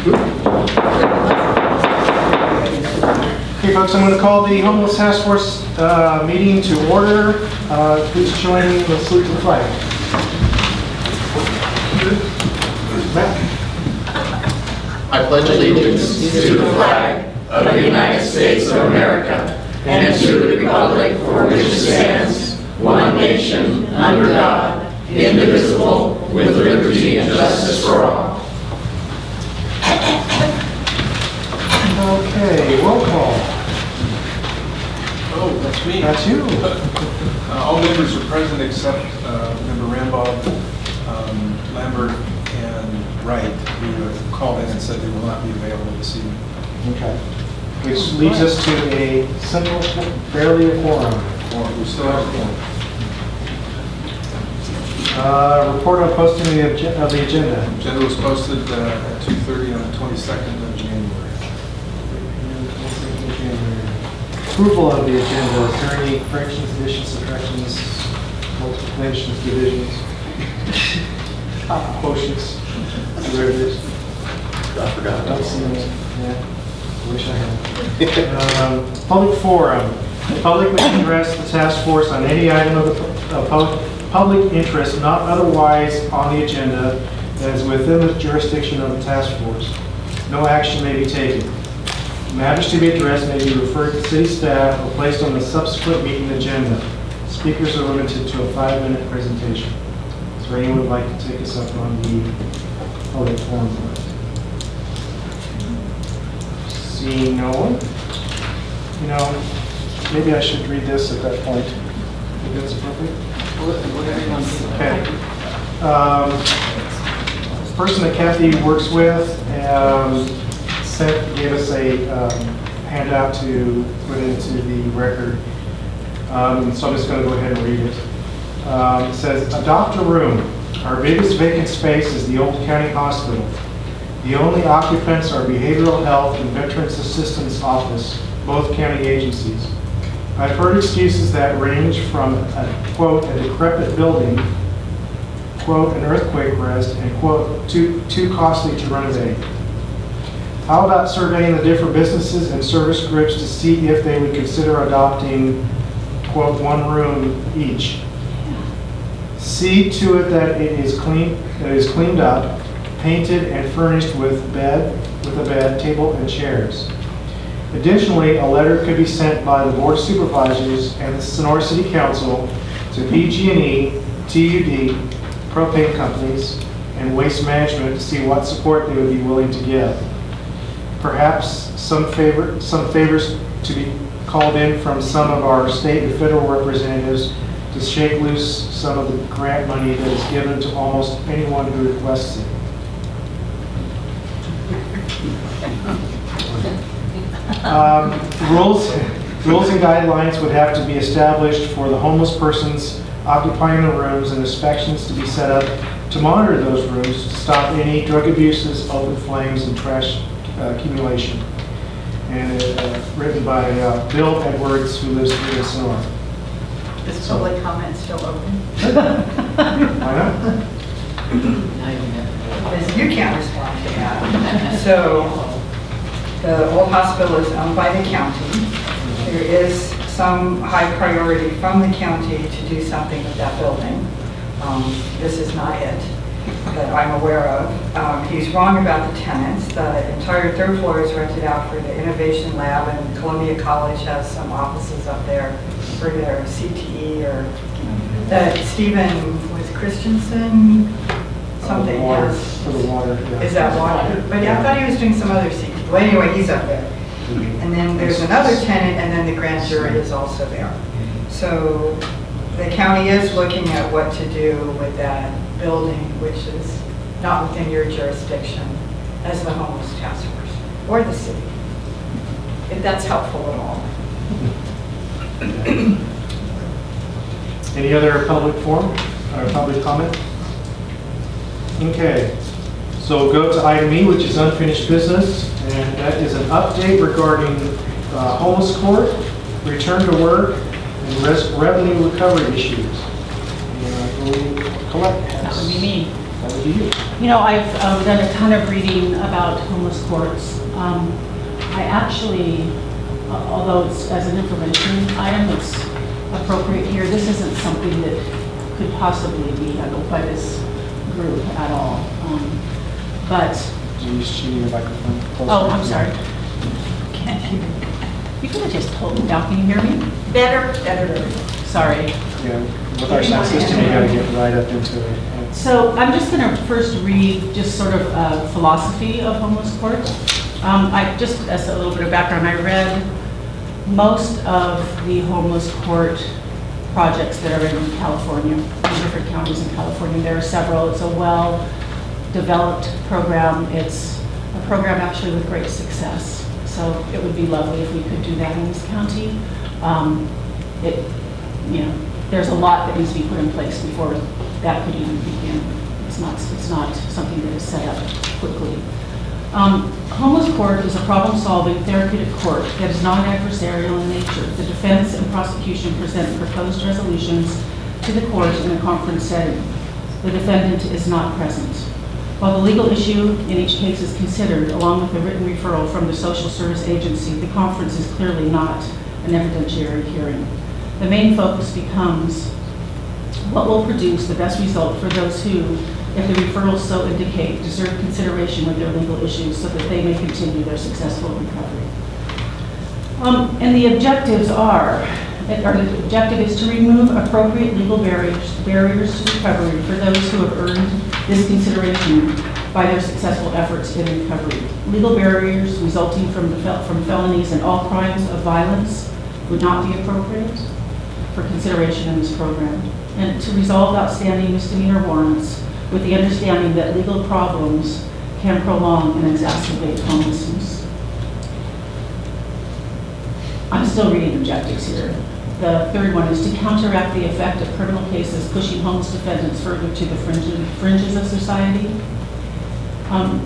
Okay, folks, I'm going to call the Homeless Task Force meeting to order. Please join me in the salute to the flag. Matt? I pledge allegiance to the flag of the United States of America and to the republic for which it stands, one nation, under God, indivisible, with liberty and justice for all. Okay, roll call. Oh, that's me. That's you. All members are present except Member Rambaugh, Lambert, and Wright, who have called in and said they will not be available this evening. Okay. Which leads us to a simple, barely a quorum. We still have a quorum. Report on posting of the agenda. Agenda was posted at 2:30 on the 22nd of January. Approval of the agenda. Is there any corrections, additions, subtractions, multiplications, divisions, quotients, derivatives? I forgot. Don't see any. Yeah. Wish I had. Public forum. The public may address the task force on any item of the public interest not otherwise on the agenda that is within the jurisdiction of the task force. No action may be taken. Matters to be addressed may be referred to city staff or placed on the subsequent meeting agenda. Speakers are limited to a 5-minute presentation. Is there anyone who would like to take us up on the public forum list? Seeing no one, you know, maybe I should read this at that point. Think that's appropriate? Okay. The person that Kathy works with gave us a handout to put into the record. So I'm just going to go ahead and read it. It says, adopt a room. Our biggest vacant space is the old county hospital. The only occupants are Behavioral Health and Veterans Assistance Office, both county agencies. I've heard excuses that range from a, quote, a decrepit building, quote, an earthquake risk, and, quote, too costly to renovate. How about surveying the different businesses and service groups to see if they would consider adopting, quote, one room each? See to it that it is cleaned up, painted and furnished with a bed, table, and chairs. Additionally, a letter could be sent by the Board of Supervisors and the Sonora City Council to PG&E, TUD, propane companies, and Waste Management to see what support they would be willing to give. Perhaps some favors to be called in from some of our state and federal representatives to shake loose some of the grant money that is given to almost anyone who requests it. Rules and guidelines would have to be established for the homeless persons occupying the rooms and inspections to be set up to monitor those rooms to stop any drug abuses, open flames, and trash accumulation. And written by Bill Edwards, who lives here in Sonora. Is public comment still open? Why not? Because you can't respond to that. So the old hospital is owned by the county. There is some high priority from the county to do something with that building. This is not it that I'm aware of. He's wrong about the tenants. The entire third floor is rented out for the Innovation Lab, and Columbia College has some offices up there for their CTE or Stephen was Christensen something. Water, Yes. for the water. Yeah. Is that water? But yeah, I thought he was doing some other CTE. Well, anyway, he's up there. And then there's another tenant, and then the grand jury is also there. So the county is looking at what to do with that building, which is not within your jurisdiction as the homeless task force or the city, if that's helpful at all. Any other public forum or public comment? Okay, so we'll go to item E, which is unfinished business, and that is an update regarding homeless court, return to work, and revenue recovery issues. And I believe Colette has. That would be me. That would be you. You know, I've done a ton of reading about homeless courts. I actually, although it's as an information item, it's appropriate here. This isn't something that could possibly be handled by this group at all. But, She need a microphone. closer. oh, I'm sorry. Can't hear. You could have just told me now. Can you hear me? Better. Sorry. Yeah, with our sound system, you gotta get right up into it. And So I'm just going to first read just sort of a philosophy of homeless court. Just as a little bit of background, I read most of the homeless court projects that are in California, in different counties in California. There are several. It's a well-developed program. It's a program actually with great success. So it would be lovely if we could do that in this county. There's a lot that needs to be put in place before that could even begin. It's not something that is set up quickly. Homeless court is a problem-solving therapeutic court that is non-adversarial in nature. The defense and prosecution present proposed resolutions to the court in a conference setting. The defendant is not present. While the legal issue in each case is considered, along with a written referral from the social service agency, the conference is clearly not an evidentiary hearing. The main focus becomes what will produce the best result for those who, if the referrals so indicate, deserve consideration with their legal issues so that they may continue their successful recovery. And the objectives the objective is to remove appropriate legal barriers to recovery for those who have earned this consideration by their successful efforts in recovery. Legal barriers resulting from felonies and all crimes of violence would not be appropriate for consideration in this program, and to resolve outstanding misdemeanor warrants with the understanding that legal problems can prolong and exacerbate homelessness. I'm still reading objectives here. The third one is to counteract the effect of criminal cases pushing homeless defendants further to the fringes of society. The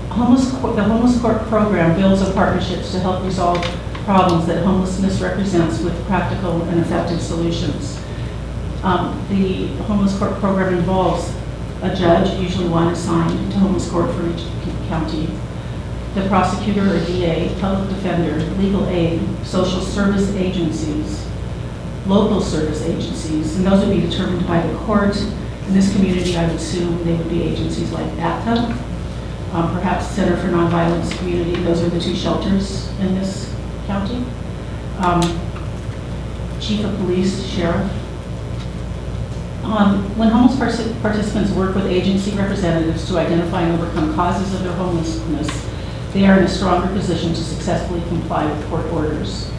homeless court program builds on partnerships to help resolve problems that homelessness represents with practical and effective solutions. The homeless court program involves a judge, usually one assigned to homeless court for each county, the prosecutor or DA, public defender, legal aid, social service agencies, local service agencies, and those would be determined by the court. In this community, I would assume they would be agencies like ACTA, perhaps Center for Nonviolence Community. Those are the two shelters in this county. Chief of Police, Sheriff. When homeless participants work with agency representatives to identify and overcome causes of their homelessness, they are in a stronger position to successfully comply with court orders.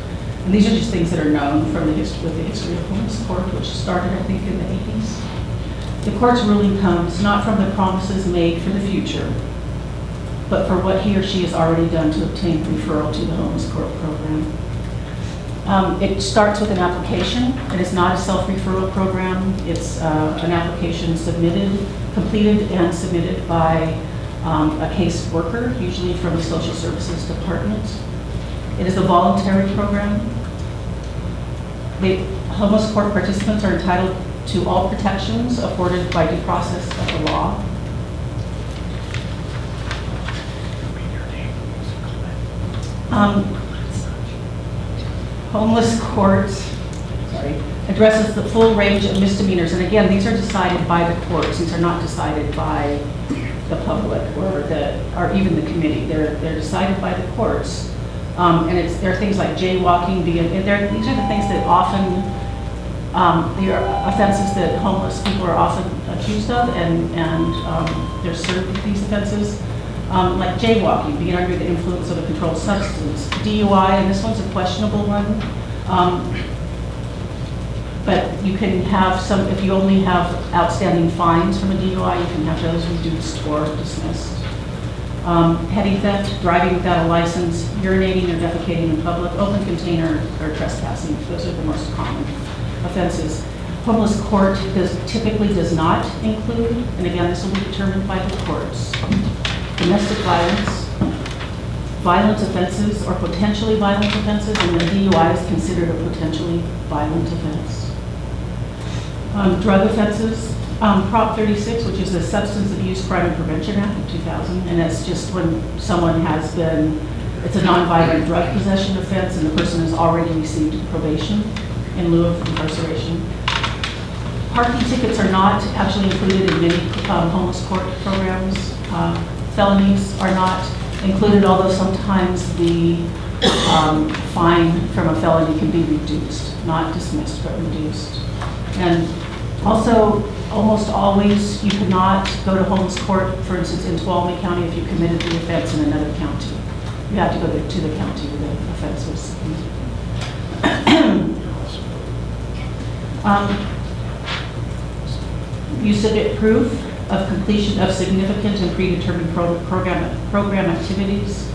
And these are just things that are known from the history of homeless court, which started, I think, in the 80s. The court's ruling comes not from the promises made for the future, but for what he or she has already done to obtain referral to the homeless court program. It starts with an application. It is not a self-referral program. It's an application completed and submitted by a case worker, usually from the social services department. It is a voluntary program. The homeless court participants are entitled to all protections afforded by due process of the law. Homeless court addresses the full range of misdemeanors, and again, these are decided by the courts. These are not decided by the public or even the committee. They're decided by the courts, and there are things like jaywalking. These are the things that often they are offenses that homeless people are often accused of, and they're served with these offenses. Like jaywalking, being under the influence of a controlled substance. DUI, and this one's a questionable one. But you can have if you only have outstanding fines from a DUI, you can have those reduced or dismissed. Petty theft, driving without a license, urinating or defecating in public, open container, or trespassing. Those are the most common offenses. Homeless court typically does not include, and again, this will be determined by the courts, domestic violence, violent offenses or potentially violent offenses, and the DUI is considered a potentially violent offense. Drug offenses, Prop 36, which is the Substance Abuse Crime and Prevention Act of 2000, and that's just when someone has been, it's a non-violent drug possession offense and the person has already received probation in lieu of incarceration. Parking tickets are not actually included in many homeless court programs. Felonies are not included, although sometimes the fine from a felony can be reduced, not dismissed, but reduced. And also, almost always, you cannot go to homeless court, for instance, in Tuolumne County if you committed the offense in another county. You have to go to the county where the offense was committed. You submit proof of completion of significant and predetermined program activities.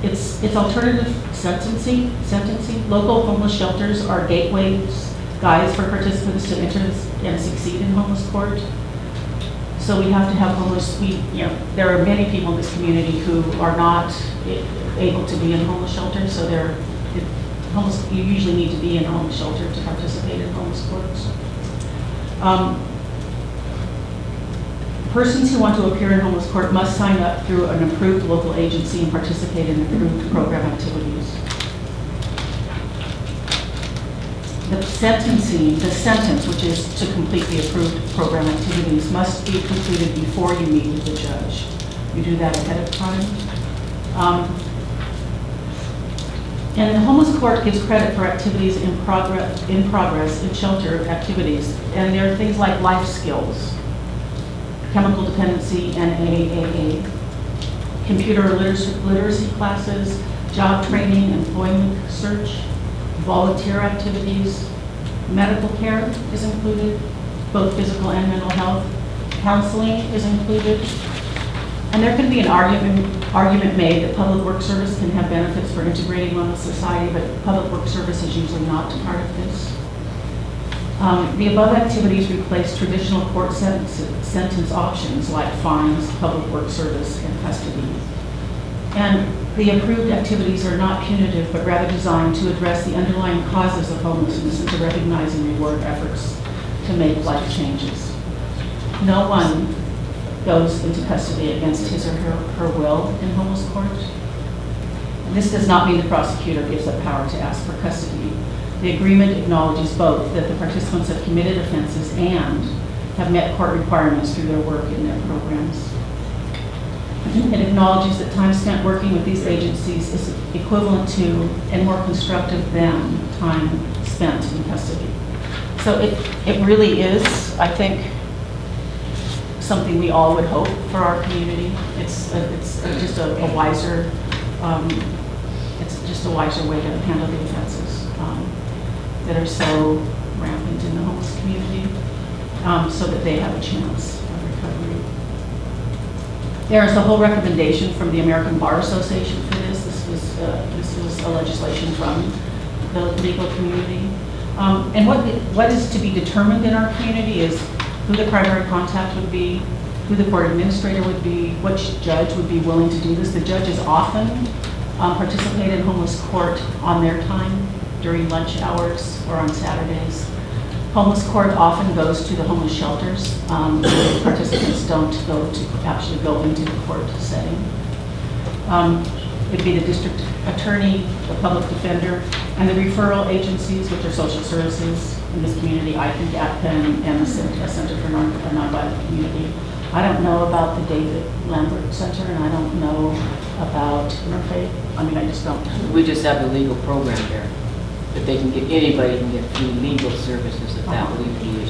It's alternative sentencing. Local homeless shelters are gateways, guides for participants to enter and succeed in homeless court. So we have to have homeless, there are many people in this community who are not able to be in homeless shelters, so you usually need to be in a homeless shelter to participate in homeless courts. Persons who want to appear in homeless court must sign up through an approved local agency and participate in approved program activities. The sentence, which is to complete the approved program activities, must be completed before you meet with the judge. You do that ahead of time. And the homeless court gives credit for activities in progress in shelter activities. And there are things like life skills, chemical dependency, and AAA, computer literacy classes, job training, employment search, volunteer activities, medical care is included, both physical and mental health, counseling is included. And there can be an argument made that public work service can have benefits for integrating one with society, but public work service is usually not part of this. The above activities replace traditional court sentence options like fines, public work service, and custody. And the approved activities are not punitive, but rather designed to address the underlying causes of homelessness and to recognize and reward efforts to make life changes. No one goes into custody against his or her will in homeless court. And this does not mean the prosecutor gives up power to ask for custody. The agreement acknowledges both that the participants have committed offenses and have met court requirements through their work in their programs. It acknowledges that time spent working with these agencies is equivalent to and more constructive than time spent in custody. So it really is, I think, something we all would hope for our community. It's just a wiser, way to handle the offenses that are so rampant in the homeless community, so that they have a chance of recovery. There is a whole recommendation from the American Bar Association for this. This was a legislation from the legal community. And what is to be determined in our community is who the primary contact would be, who the court administrator would be, which judge would be willing to do this. The judges often participate in homeless court on their time during lunch hours or on Saturdays. Homeless court often goes to the homeless shelters. Participants don't actually go into the court setting. It'd be the district attorney, the public defender, and the referral agencies, which are social services in this community, I think ACPA and the Center for Nonviolent Community. I don't know about the David Lambert Center, and I don't know about Interfaith. I mean, I just don't. We just have the legal program there, that they can get, anybody can get free legal services if that would be a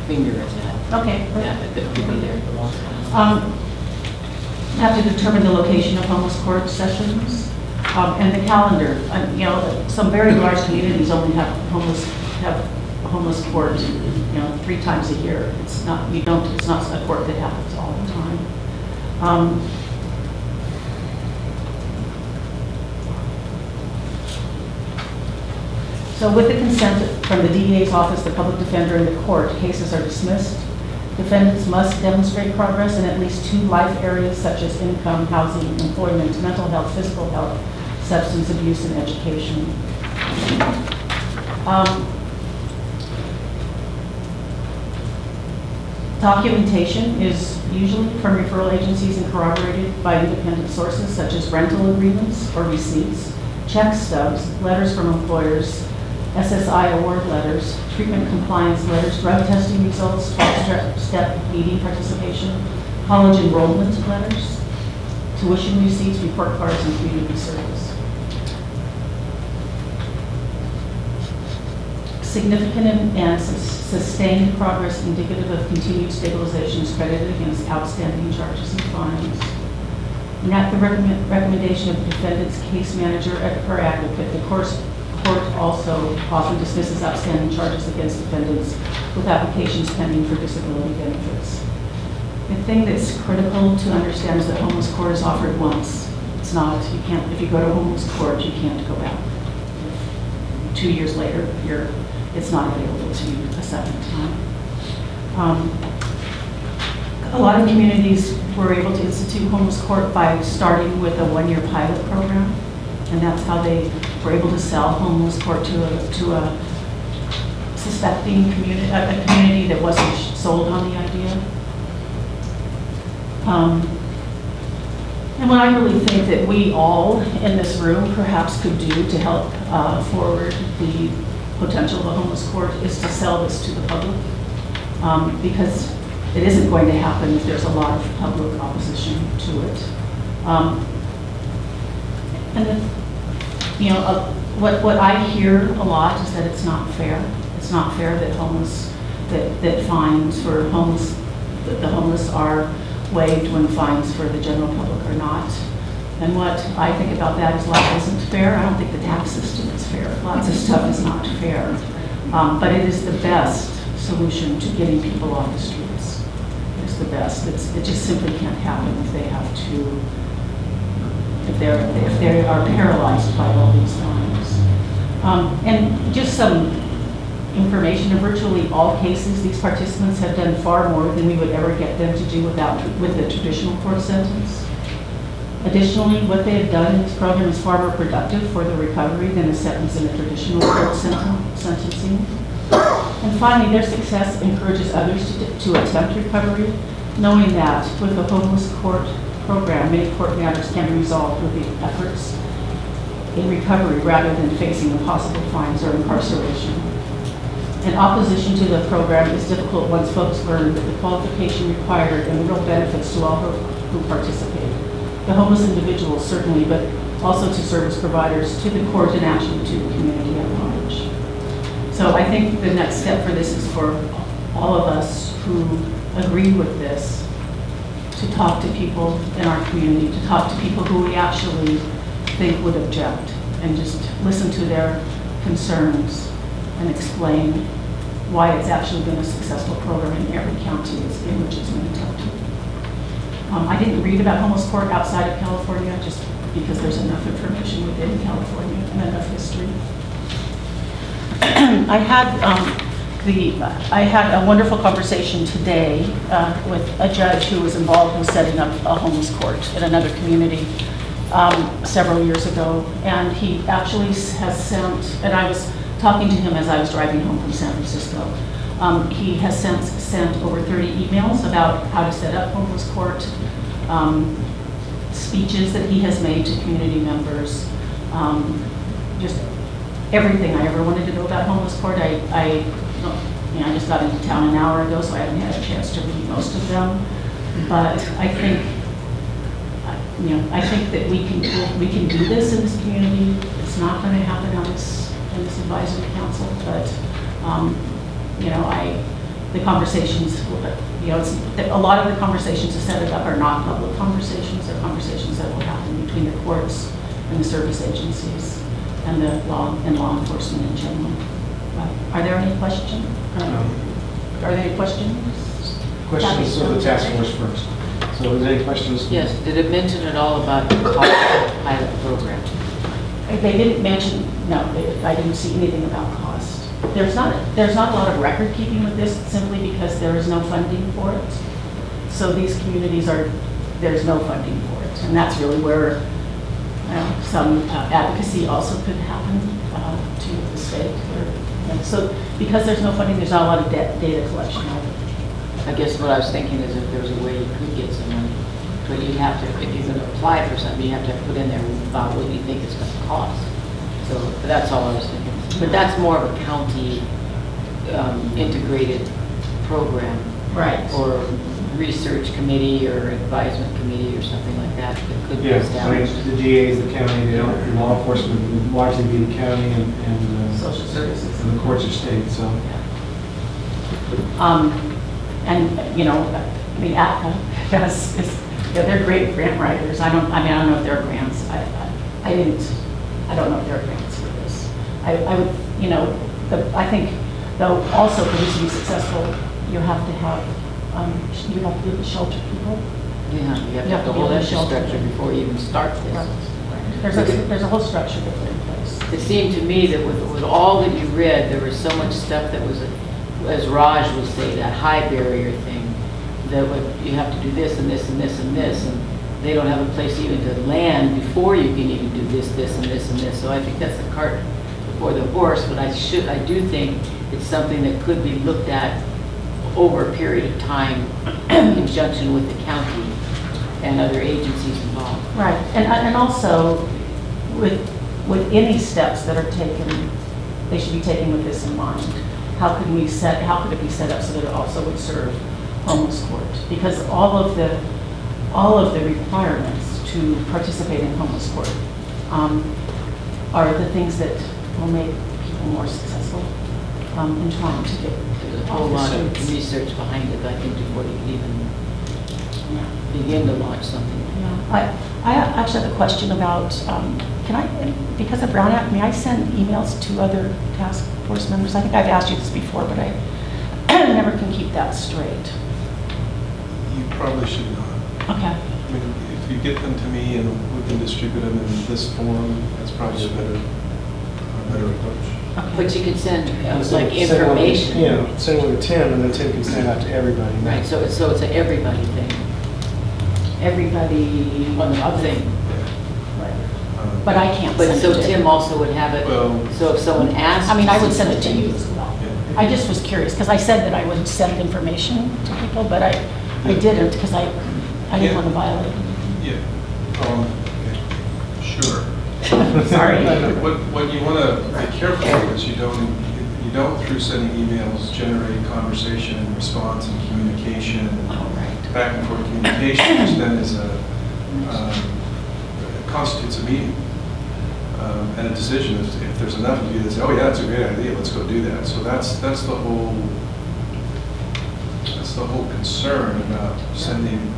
finger at that. Okay. Yeah, that could be there. Have to determine the location of homeless court sessions and the calendar. Some very large communities only have homeless court, 3 times a year. It's not a court that happens all the time. So with the consent from the DEA's office, the public defender, and the court, cases are dismissed. Defendants must demonstrate progress in at least 2 life areas such as income, housing, employment, mental health, physical health, substance abuse, and education. Documentation is usually from referral agencies and corroborated by independent sources such as rental agreements or receipts, check stubs, letters from employers, SSI award letters, treatment compliance letters, drug testing results, 12-step meeting participation, college enrollment letters, tuition receipts, report cards, and community service. Significant and sustained progress indicative of continued stabilization is credited against outstanding charges and fines. And at the recommendation of the defendant's case manager or advocate, the court also often dismisses outstanding charges against defendants with applications pending for disability benefits. The thing that's critical to understand is that homeless court is offered once. It's not, you can't, if you go to homeless court, you can't go back. 2 years later, it's not available to you a second time. A lot of communities were able to institute homeless court by starting with a 1-year pilot program, and that's how they were able to sell homeless court to a suspecting community, a community that wasn't sold on the idea. And what I really think that we all in this room perhaps could do to help forward the potential of a homeless court is to sell this to the public, because it isn't going to happen if there's a lot of public opposition to it. And then, you know, what I hear a lot is that it's not fair. It's not fair that that fines for homeless, that the homeless are waived when fines for the general public are not. And what I think about that is life isn't fair. I don't think the tax system is fair. Lots of stuff is not fair. But it is the best solution to getting people off the streets. It's the best. It just simply can't happen if they have to, if they are paralyzed by all these fines. And just some information, in virtually all cases, these participants have done far more than we would ever get them to do with a traditional court sentence. Additionally, what they have done in this program is far more productive for the recovery than a sentence in a traditional court sentencing. And finally, their success encourages others to attempt recovery, knowing that with the homeless court program, many court matters can be resolved with the efforts in recovery rather than facing impossible fines or incarceration. And opposition to the program is difficult once folks learn that the qualification required and the real benefits to all who participate. The homeless individuals certainly, but also to service providers, to the court, and actually to the community at large. So I think the next step for this is for all of us who agree with this to talk to people in our community, to talk to people who we actually think would object, and just listen to their concerns and explain why it's actually been a successful program in every county in which it's been attempted. I didn't read about homeless court outside of California just because there's enough information within California and enough history. I had a wonderful conversation today with a judge who was involved with setting up a homeless court in another community several years ago, and he actually has sent, and I was talking to him as I was driving home from San Francisco. He has since sent over 30 emails about how to set up homeless court, speeches that he has made to community members, just everything I ever wanted to know about homeless court. I just got into town an hour ago, so I haven't had a chance to read most of them. But I think, that we can do this in this community. It's not going to happen on this advisory council, but the conversations, a lot of the conversations to set it up are not public conversations. They're conversations that will happen between the courts and the service agencies and the law enforcement in general. Are there any questions? Are there any questions? Questions of the task force first. So is there any questions? Yes, did it mention at all about the pilot program? They didn't mention, no, I didn't see anything about cost. There's not a lot of record keeping with this simply because there is no funding for it. So these communities there's no funding for it. And that's really where some advocacy also could happen to the state. So because there's no funding, there's not a lot of data collection either. I guess what I was thinking is if there was a way you could get some money, but you'd have to, if you're gonna apply for something, you have to put in there about what you think it's gonna cost. So that's all I was thinking. But that's more of a county integrated program. Right. Or research committee or advisement committee or something like that that could be Yeah, I mean, established. the DA is the county, the law enforcement would largely be the county and Social services. and the courts are state, so. And, you know, I mean, ACCA has, they're great grant writers. I don't know if there are grants. I don't know if there are grants for this. I would, you know, I think, though, also for this to be successful, you have to be able to shelter people. Yeah, you have to have the be whole able to shelter infrastructure them. before you even start Right. this. There's a whole structure to put in place. It seemed to me that with all that you read, there was so much stuff that was, as Raj would say, that high barrier thing, that you have to do this and this and this and this, and they don't have a place even to land before you can even do this, this, and this, and this. So I think that's the cart before the horse, but I do think it's something that could be looked at over a period of time in conjunction with the county and other agencies involved. Right, and also with any steps that are taken, they should be taken with this in mind. How could it be set up so that it also would serve homeless court? Because all of the requirements to participate in homeless court are the things that will make people more successful in trying to get There's a whole lot of research behind it, I think, before you can even begin to launch something. Yeah, I actually have a question about, can I, because of Brown Act, may I send emails to other task force members? I think I've asked you this before, but I never can keep that straight. You probably should not. Okay. I mean, if you get them to me and we can distribute them in this form, that's probably a better approach. But you can send, like, Send one- information. You know, send one to Tim, and then Tim can send it out to everybody. Right, so it's an everybody thing. Everybody On the other thing. Right. But I can't But send so it to Tim also would have it, Well- so if someone asked. I mean, I would send it to you as well. Yeah. I just was curious, because I said that I would send information to people, but I didn't, because I didn't want to violate. Yeah. Sure. Sorry. What you want to be careful of is you don't through sending emails generate conversation and response and communication, Oh, right. back and forth communication, which then is constitutes a meeting and a decision. If there's enough of you that say, oh yeah, that's a great idea, let's go do that. So that's the whole concern about sending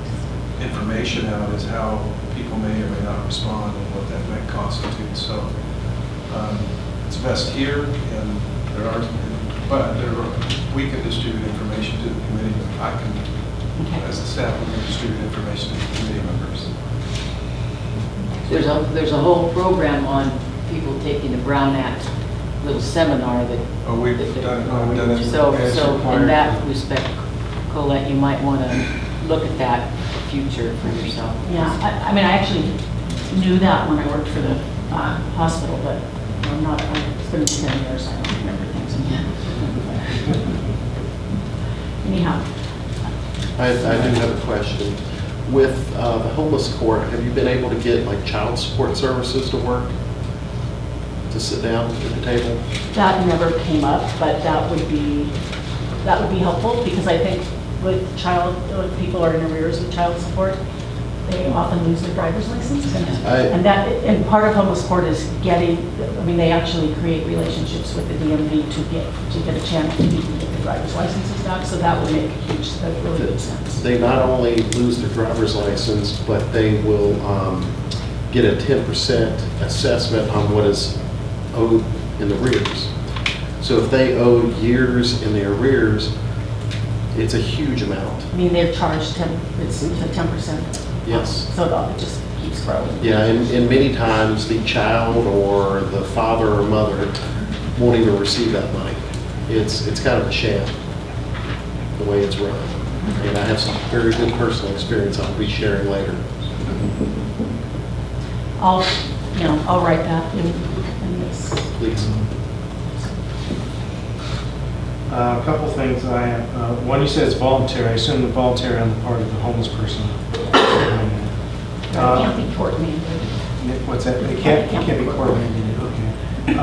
information out, is how people may or may not respond and what that might constitute. So it's best here, and we can distribute information to the committee. I can, as the staff, we can distribute information to the committee members. There's a whole program on people taking the Brown Act little seminar that. Oh, we've done it. So As in required. that respect, Colette, you might want to look at that for future for yourself. Yeah, I mean, I actually knew that when I worked for the hospital, but I'm not, it's been 10 years, I don't remember things anymore. Anyhow, I do have a question. With the homeless court, have you been able to get like child support services to work? To sit down at the table? that never came up, but that would be helpful, because I think when people are in arrears with child support, they often lose their driver's license. And part of homeless court is they actually create relationships with the DMV to get a chance to get the driver's licenses back, so that would make really good sense. They not only lose their driver's license, but they will get a 10% assessment on what is owed in the arrears. So if they owe years in the arrears, it's a huge amount. I mean, they're charged 10%. Yes. So it just keeps growing. Yeah, and many times the child or the father or mother won't even receive that money. It's kind of a sham, the way it's run. And I have some very good personal experience I'll be sharing later. I'll write that in this. Please. A couple things I have. One, you said it's voluntary. I assume the voluntary on the part of the homeless person. It can't be court mandated. What's that? It can't be court mandated. Okay.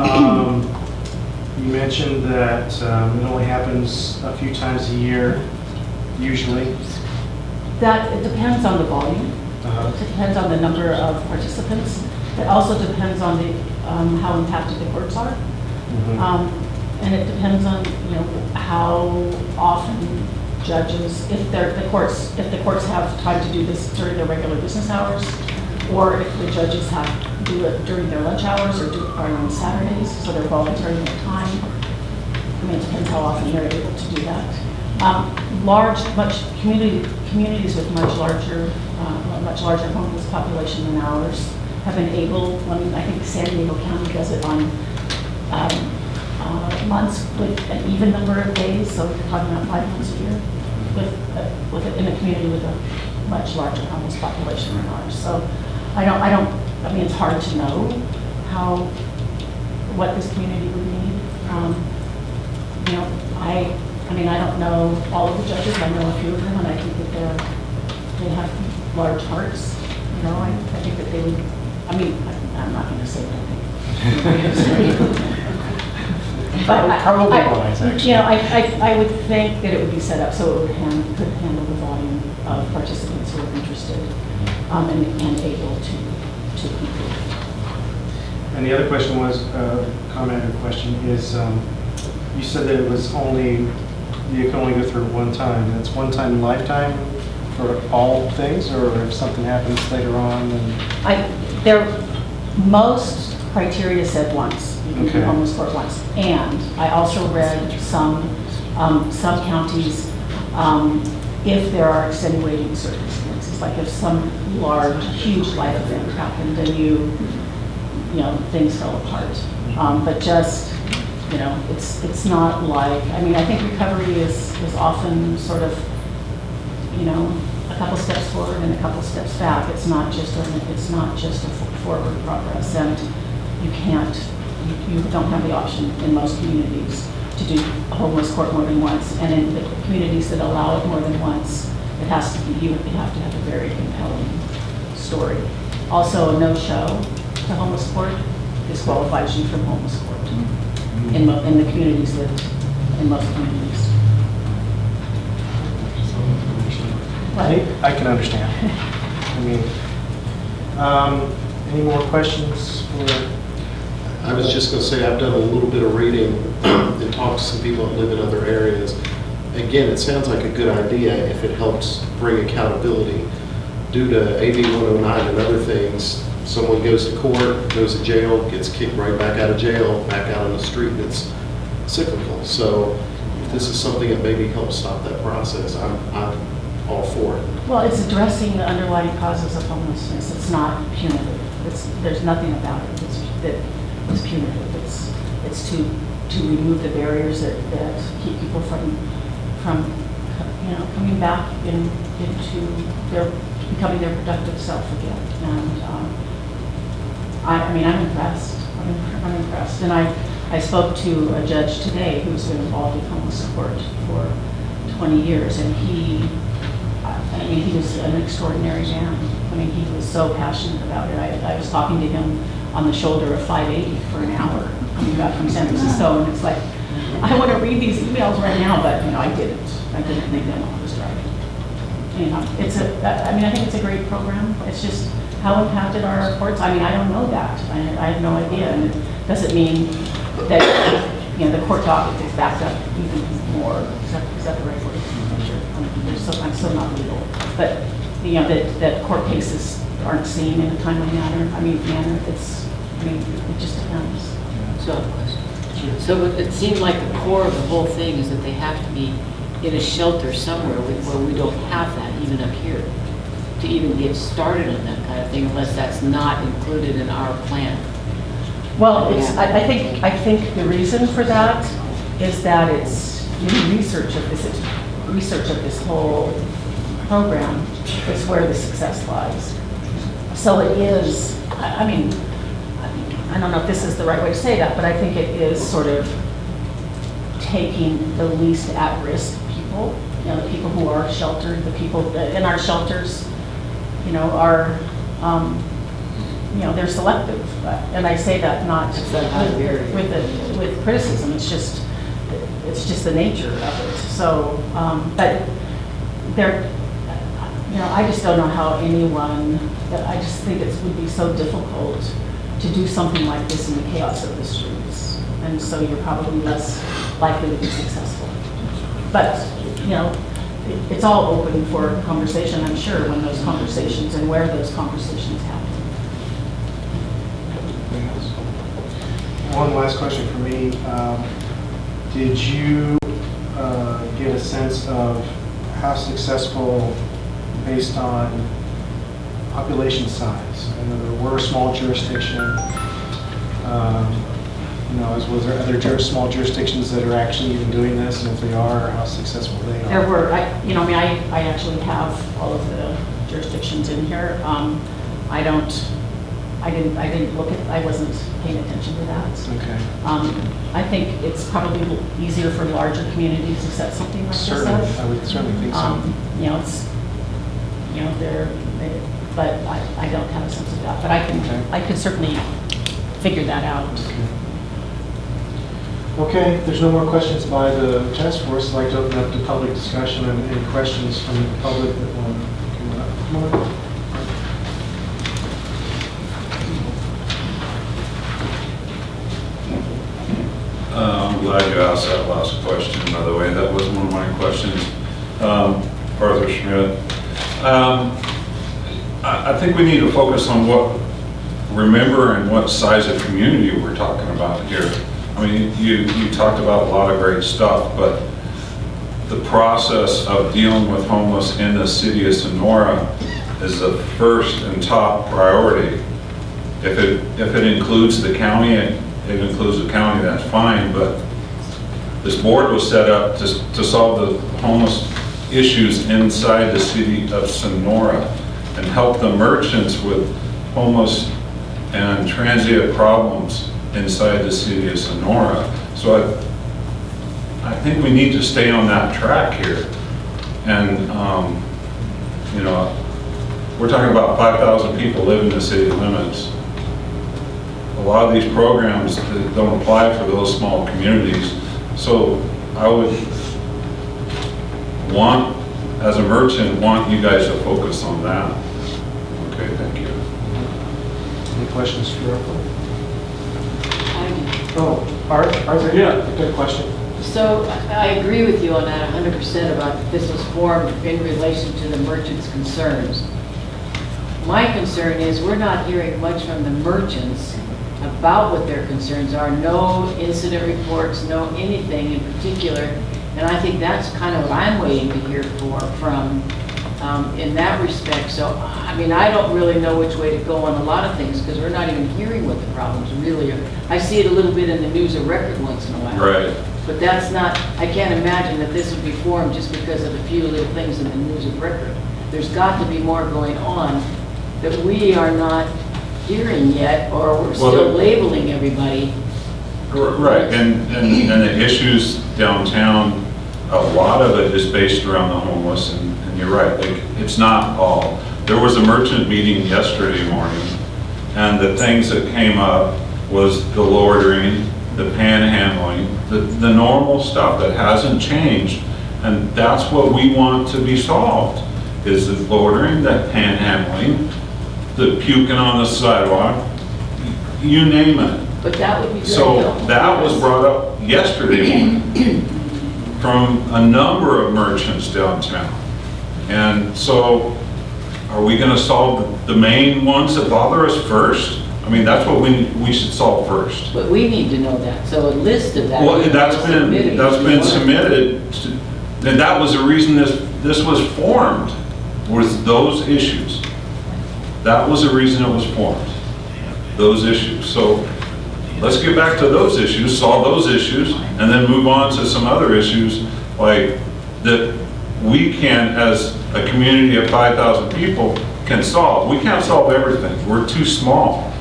You mentioned that it only happens a few times a year, usually. That, it depends on the volume. Uh-huh. It depends on the number of participants. It also depends on the, how impacted the courts are. Mhm. And it depends on, how often judges, if the courts have time to do this during their regular business hours, or if the judges have to do it during their lunch hours or on Saturdays, so they're volunteering their time. I mean, it depends how often they're able to do that. Communities with much larger homeless population than ours have been able, I think San Diego County does it on months with an even number of days, so you're talking about 5 months a year, in a community with a much larger homeless population than ours. So I mean, it's hard to know what this community would need. I don't know all of the judges, I know a few of them, and I think that they have large hearts. I think that they would, I'm not going to say what I think. But Probably wise, actually. I would think that it would be set up so it could handle the volume of participants who are interested and able to compete. And the other question was, comment or question is, you said that it was you can only go through it one time. That's one time in lifetime for all things, or if something happens later on? Most criteria said once. You can Okay. do homeless court once. And I also read some counties, if there are extenuating circumstances, like if some huge life event happened and things fell apart. But just, it's not like, I think recovery is often sort of, a couple steps forward and a couple steps back. It's not just a forward progress, and you don't have the option in most communities to do a homeless court more than once, and in the communities that allow it more than once, you have to have a very compelling story. Also, a no-show to homeless court disqualifies you from homeless court in the communities in most communities. I can understand. Any more questions? I was just going to say, I've done a little bit of reading and talked to some people that live in other areas. Again, it sounds like a good idea if it helps bring accountability. Due to AB 109 and other things, someone goes to court, goes to jail, gets kicked right back out of jail, back out on the street, and it's cyclical. So if this is something that maybe helps stop that process, I'm all for it. Well, it's addressing the underlying causes of homelessness. It's not punitive. There's nothing about it that is punitive. It's to remove the barriers that keep people from coming back into becoming their productive self again. And I'm impressed. I'm impressed. And I spoke to a judge today who's been involved in homeless court for 20 years, and he was an extraordinary man. He was so passionate about it. I was talking to him on the shoulder of 580 for an hour coming back from San Francisco, and it's like, I want to read these emails right now, but I didn't think that I was driving. I think it's a great program. It's just how impacted are our courts? I don't know that. I have no idea, and it doesn't mean that the court docket is backed up even more. Is that the right word? I'm not sure. I'm still not legal, but that court cases aren't seen in a timely manner. It just depends. So I have a question. So it seemed like the core of the whole thing is that they have to be in a shelter somewhere where we don't have that even up here to even get started on that kind of thing, unless that's not included in our plan. Well, I think the reason for that is that it's research of this whole program is where the success lies. So it is, I don't know if this is the right way to say that, but I think it is sort of taking the least at-risk people, the people who are sheltered, the people in our shelters, are, they're selective. And I say that not with criticism, it's just the nature of it. So, but there, I just don't know how anyone, I just think it would be so difficult to do something like this in the chaos of the streets. And so you're probably less likely to be successful. But, it's all open for conversation, I'm sure, when those conversations and where those conversations happen. One last question for me. Did you get a sense of how successful, based on population size? I know we're a small jurisdiction. Was there other small jurisdictions that are actually even doing this? And if they are, how successful they are? There were, I actually have all of the jurisdictions in here. I didn't look at, I wasn't paying attention to that. Okay. I think it's probably easier for larger communities to set something like this Certainly, up. I would certainly think so. But I don't have a sense of that. But I can certainly figure that out. Okay, if there's no more questions by the task force, I'd like to open up to public discussion and any questions from the public that want to come up. Come on. I'm glad you asked that last question, by the way. That was one of my questions. Arthur Schmidt. I think we need to focus on remember and what size of community we're talking about here. I mean, you talked about a lot of great stuff, but the process of dealing with homeless in the city of Sonora is the first and top priority. If it includes the county, it includes the county, that's fine, but this board was set up to solve the homeless issues inside the city of Sonora and help the merchants with homeless and transient problems inside the city of Sonora. So I think we need to stay on that track here. And, we're talking about 5,000 people live in the city limits. A lot of these programs don't apply for those small communities. So I would as a merchant, want you guys to focus on that. Okay, thank you. Any questions for Arthur? I Oh, Arthur, yeah, good question. So I agree with you on that 100% about that this was formed in relation to the merchants' concerns. My concern is we're not hearing much from the merchants about what their concerns are. No incident reports, no anything in particular. And I think that's kind of what I'm waiting to hear from in that respect. So, I mean, I don't really know which way to go on a lot of things because we're not even hearing what the problems really are. I see it a little bit in the news of record once in a while. Right. But that's not, I can't imagine that this would be formed just because of a few little things in the news of record. There's got to be more going on that we are not hearing yet, or we're still labeling everybody. Right, and the issues downtown, a lot of it is based around the homeless, and you're right, like, it's not all. There was a merchant meeting yesterday morning, and the things that came up was the loitering, the panhandling, the normal stuff that hasn't changed, and that's what we want to be solved, is the loitering, that panhandling, the puking on the sidewalk, you name it. But that would be very So helpful. that was brought up yesterday morning from a number of merchants downtown. And so are we gonna solve the main ones that bother us first? I mean, that's what we should solve first. But we need to know that, so a list of that. Well, needs to be that's been submitted, and that was the reason this was formed, was those issues. That was the reason it was formed, those issues. So let's get back to those issues, solve those issues, and then move on to some other issues like that we can, as a community of 5,000 people, can solve. We can't solve everything. We're too small.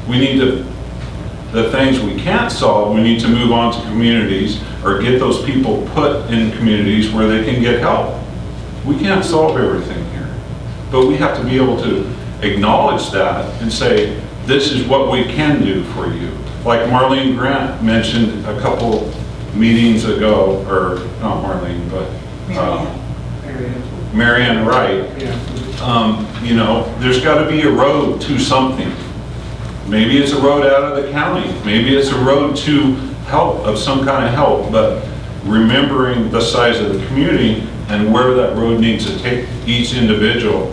We need to the things we can't solve, we need to move on to communities or get those people put in communities where they can get help. We can't solve everything here, but we have to be able to acknowledge that and say, this is what we can do for you. Like Marlene Grant mentioned a couple meetings ago, or not Marlene, but Marianne Wright. You know, there's got to be a road to something. Maybe it's a road out of the county. Maybe it's a road to help, of some kind of help, but remembering the size of the community and where that road needs to take each individual,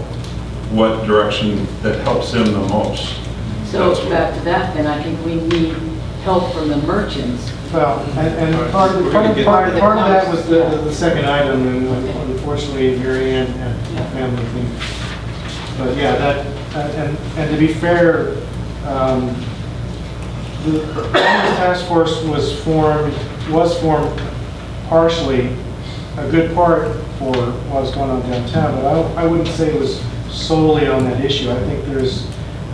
what direction that helps them the most. So back to that, then I think we need help from the merchants. Well, and part of that was the second item, and unfortunately, Mary Ann had a family thing. But yeah, that, and to be fair, the task force was formed partially, a good part for what was going on downtown, but I wouldn't say it was solely on that issue. I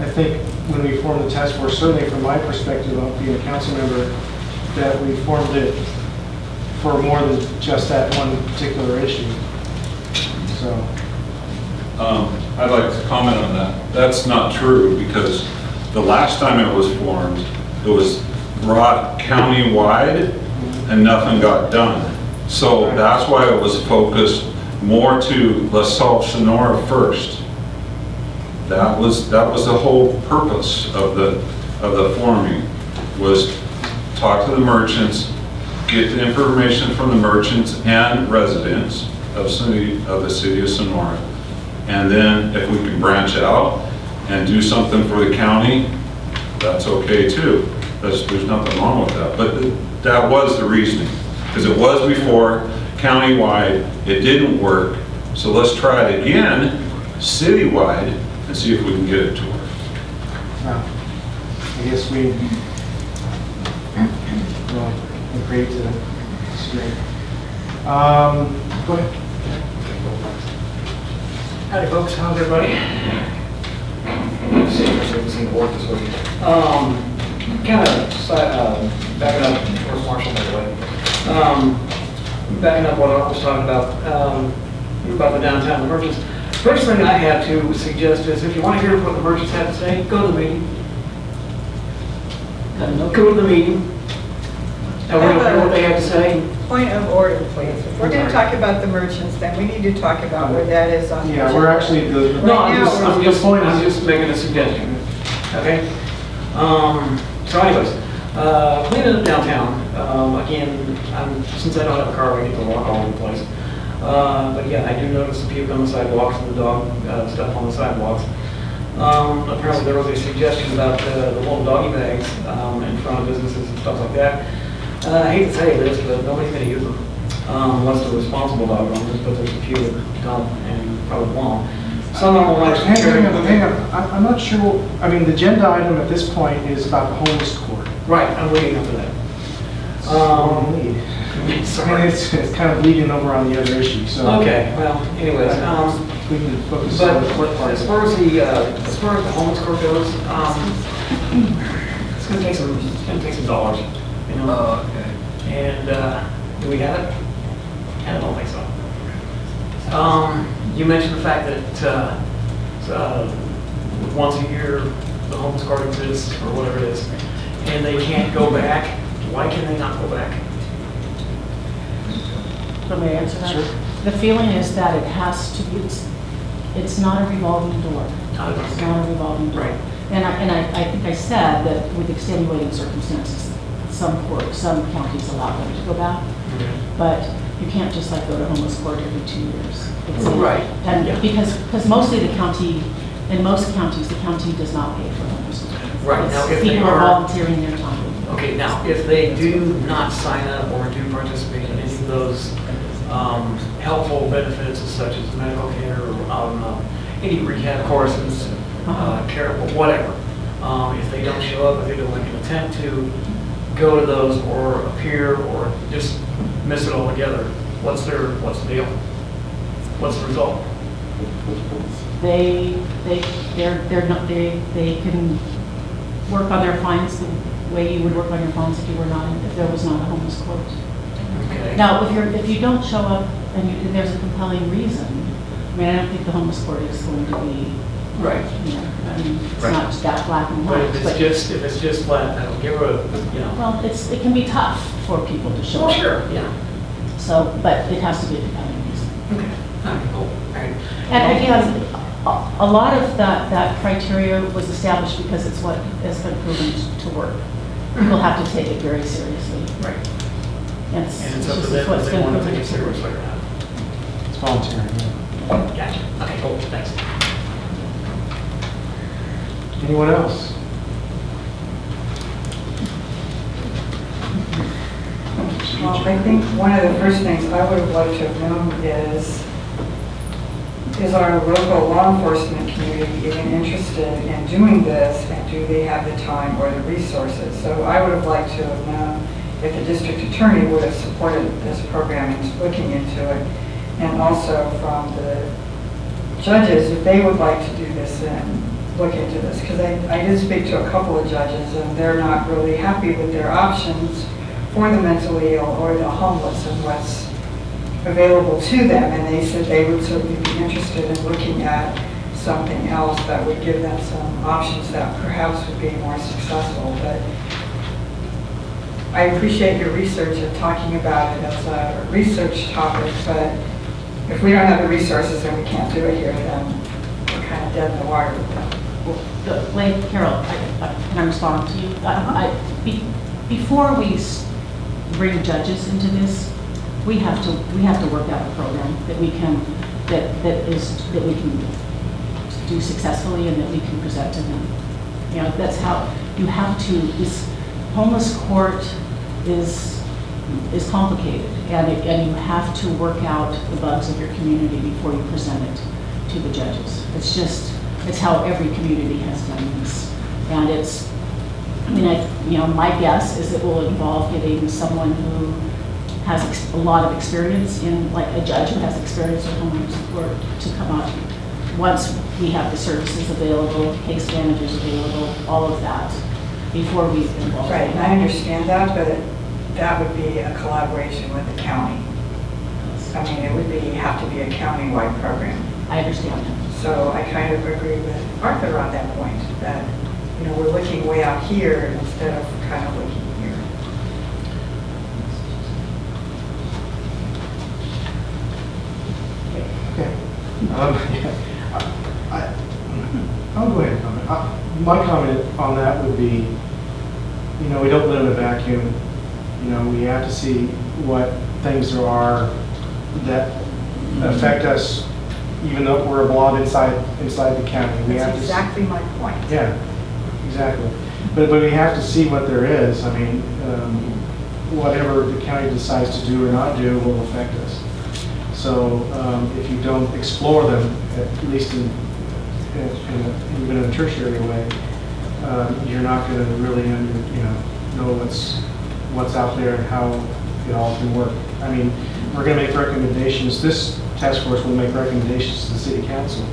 think when we formed the task force, certainly from my perspective of being a council member, that we formed it for more than just that one particular issue. So. I'd like to comment on that. That's not true, because the last time it was formed, it was brought county-wide and nothing got done. So that's why it was focused more to let's solve Sonora first. That was the whole purpose of the forming, was talk to the merchants, get the information from the merchants and residents of the city of Sonora. And then if we can branch out and do something for the county, that's okay too. There's nothing wrong with that. But that was the reasoning, because it was before countywide, it didn't work. So let's try it again, citywide, and see if we can get it to work. Well, I guess we agree to disagree. Go ahead. Howdy folks, how's everybody? Let's see if we can see the board this week. Kind of backing up, where's Marshall by the way? Backing up what I was talking about the downtown merchants. First thing I have to suggest is if you want to hear what the merchants have to say, go to the meeting. Go to the meeting. And we're going to hear what they have to say. Point of order, please. If we're going to talk about the merchants, then we need to talk about where that is on the Yeah, agenda. we're actually, No, I'm just making a suggestion. Okay? So anyways, cleaning up downtown. Again, since I don't have a car, I get to walk all over the place. But yeah, I do notice the puke on the sidewalks and the dog stuff on the sidewalks. Apparently there was a suggestion about the little doggy bags in front of businesses and stuff like that. I hate to say this, but nobody's going to use them unless they're responsible dog owners, but there's a few that don't and probably won't. Some of them will actually hang on. I'm not sure, I mean, the agenda item at this point is about the homeless court. Right, I'm waiting for that. Sorry. It's kind of bleeding over on the other issue, so. Okay, well, anyways, we can focus but on the court part. as far as the homeless court goes, it's gonna take some dollars, you know? Oh, okay. And do we have it? I don't think so. You mentioned the fact that once a year the homeless court exists or whatever it is, and they can't go back. Why can they not go back? Let me answer that. Sure. The feeling is that it has to be, it's not a revolving door. It's not a revolving door. Right. And I think I said that with extenuating circumstances, some counties allow them to go back, but you can't just like go to homeless court every 2 years. Right. And Yeah. because mostly the county, in most counties, the county does not pay for homeless court. Right. Now, if they People are are- volunteering their time. Okay, now, if they do not sign up or do participate in any of those helpful benefits such as medical care or any rehab courses, care, whatever, if they don't show up, if they don't make an attempt to go to those or appear or just miss it altogether, what's the deal? What's the result? They can work on their fines way you would work on your funds if you were not, if there was not a homeless court. Okay. Now, if you don't show up and there's a compelling reason, I mean, I don't think the homeless court is going to be, Right. you know, I mean, it's Right. not that black and But white. if it's just flat, that'll give her a, you know. Well, it can be tough for people to show Well, up. sure, yeah. So, but it has to be a compelling reason. Okay. All right, cool. All right. And again, a lot of that criteria was established because it's what has been proven to work. People have to take it very seriously. Right. And And it's up to just them what's if they been want to proven take it seriously or not. It's volunteering, yeah. Gotcha. Okay, cool, thanks. Anyone else? Well, I think one of the first things I would have liked to have known is our local law enforcement community even interested in doing this, and do they have the time or the resources? So I would have liked to have known if the district attorney would have supported this program and looking into it, and also from the judges, if they would like to do this and look into this, because I did speak to a couple of judges, and they're not really happy with their options for the mentally ill or the homeless and what's available to them, and they said they would certainly be interested in looking at something else that would give them some options that perhaps would be more successful. But I appreciate your research and talking about it as a research topic, but if we don't have the resources and we can't do it here, then we're kind of dead in the water with that. Wait, Carol, can I respond to you? Before we bring judges into this, we have to work out a program that we can do successfully and that we can present to them. You know, that's how you have to. This homeless court is complicated, and you have to work out the bugs of your community before you present it to the judges. It's how every community has done this, and my guess is it will involve getting someone who has a lot of experience in, like a judge who has experience with homeless court, to come up once we have the services available, case managers available, all of that, before we involve. Right, and I understand that, but that would be a collaboration with the county. I mean, it would have to be a county-wide program. I understand that. So I kind of agree with Arthur on that point, that, we're looking way out here instead of kind of looking here. Okay. I'll go ahead and comment. My comment on that would be, we don't live in a vacuum. We have to see what things there are that affect us, even though we're a blob inside the county. We have That's exactly my point. Yeah, exactly. But we have to see what there is. I mean, whatever the county decides to do or not do will affect us. So if you don't explore them, at least even in a tertiary way, you're not going to really know what's out there and how it all can work. I mean, we're going to make recommendations. This task force will make recommendations to the city council,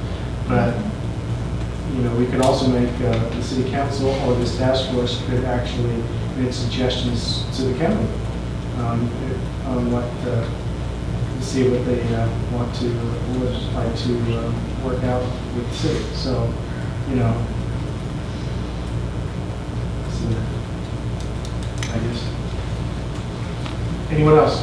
but we could also make the city council or this task force could actually make suggestions to the county on what see what they would like to work out with the city. So, I guess. Anyone else?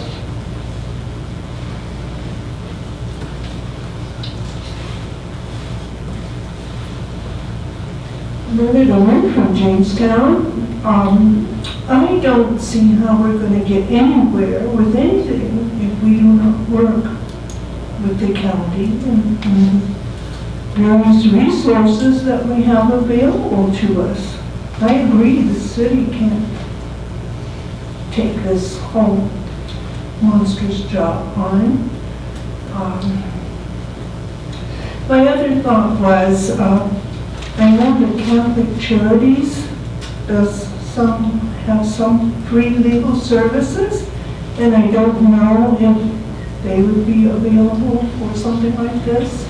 Brother Dorn from Jamestown. I don't see how we're going to get anywhere with anything if we do not work with the county and various resources that we have available to us. I agree the city can't take this whole monstrous job on. My other thought was, I know that Catholic Charities have some free legal services, and I don't know if they would be available for something like this.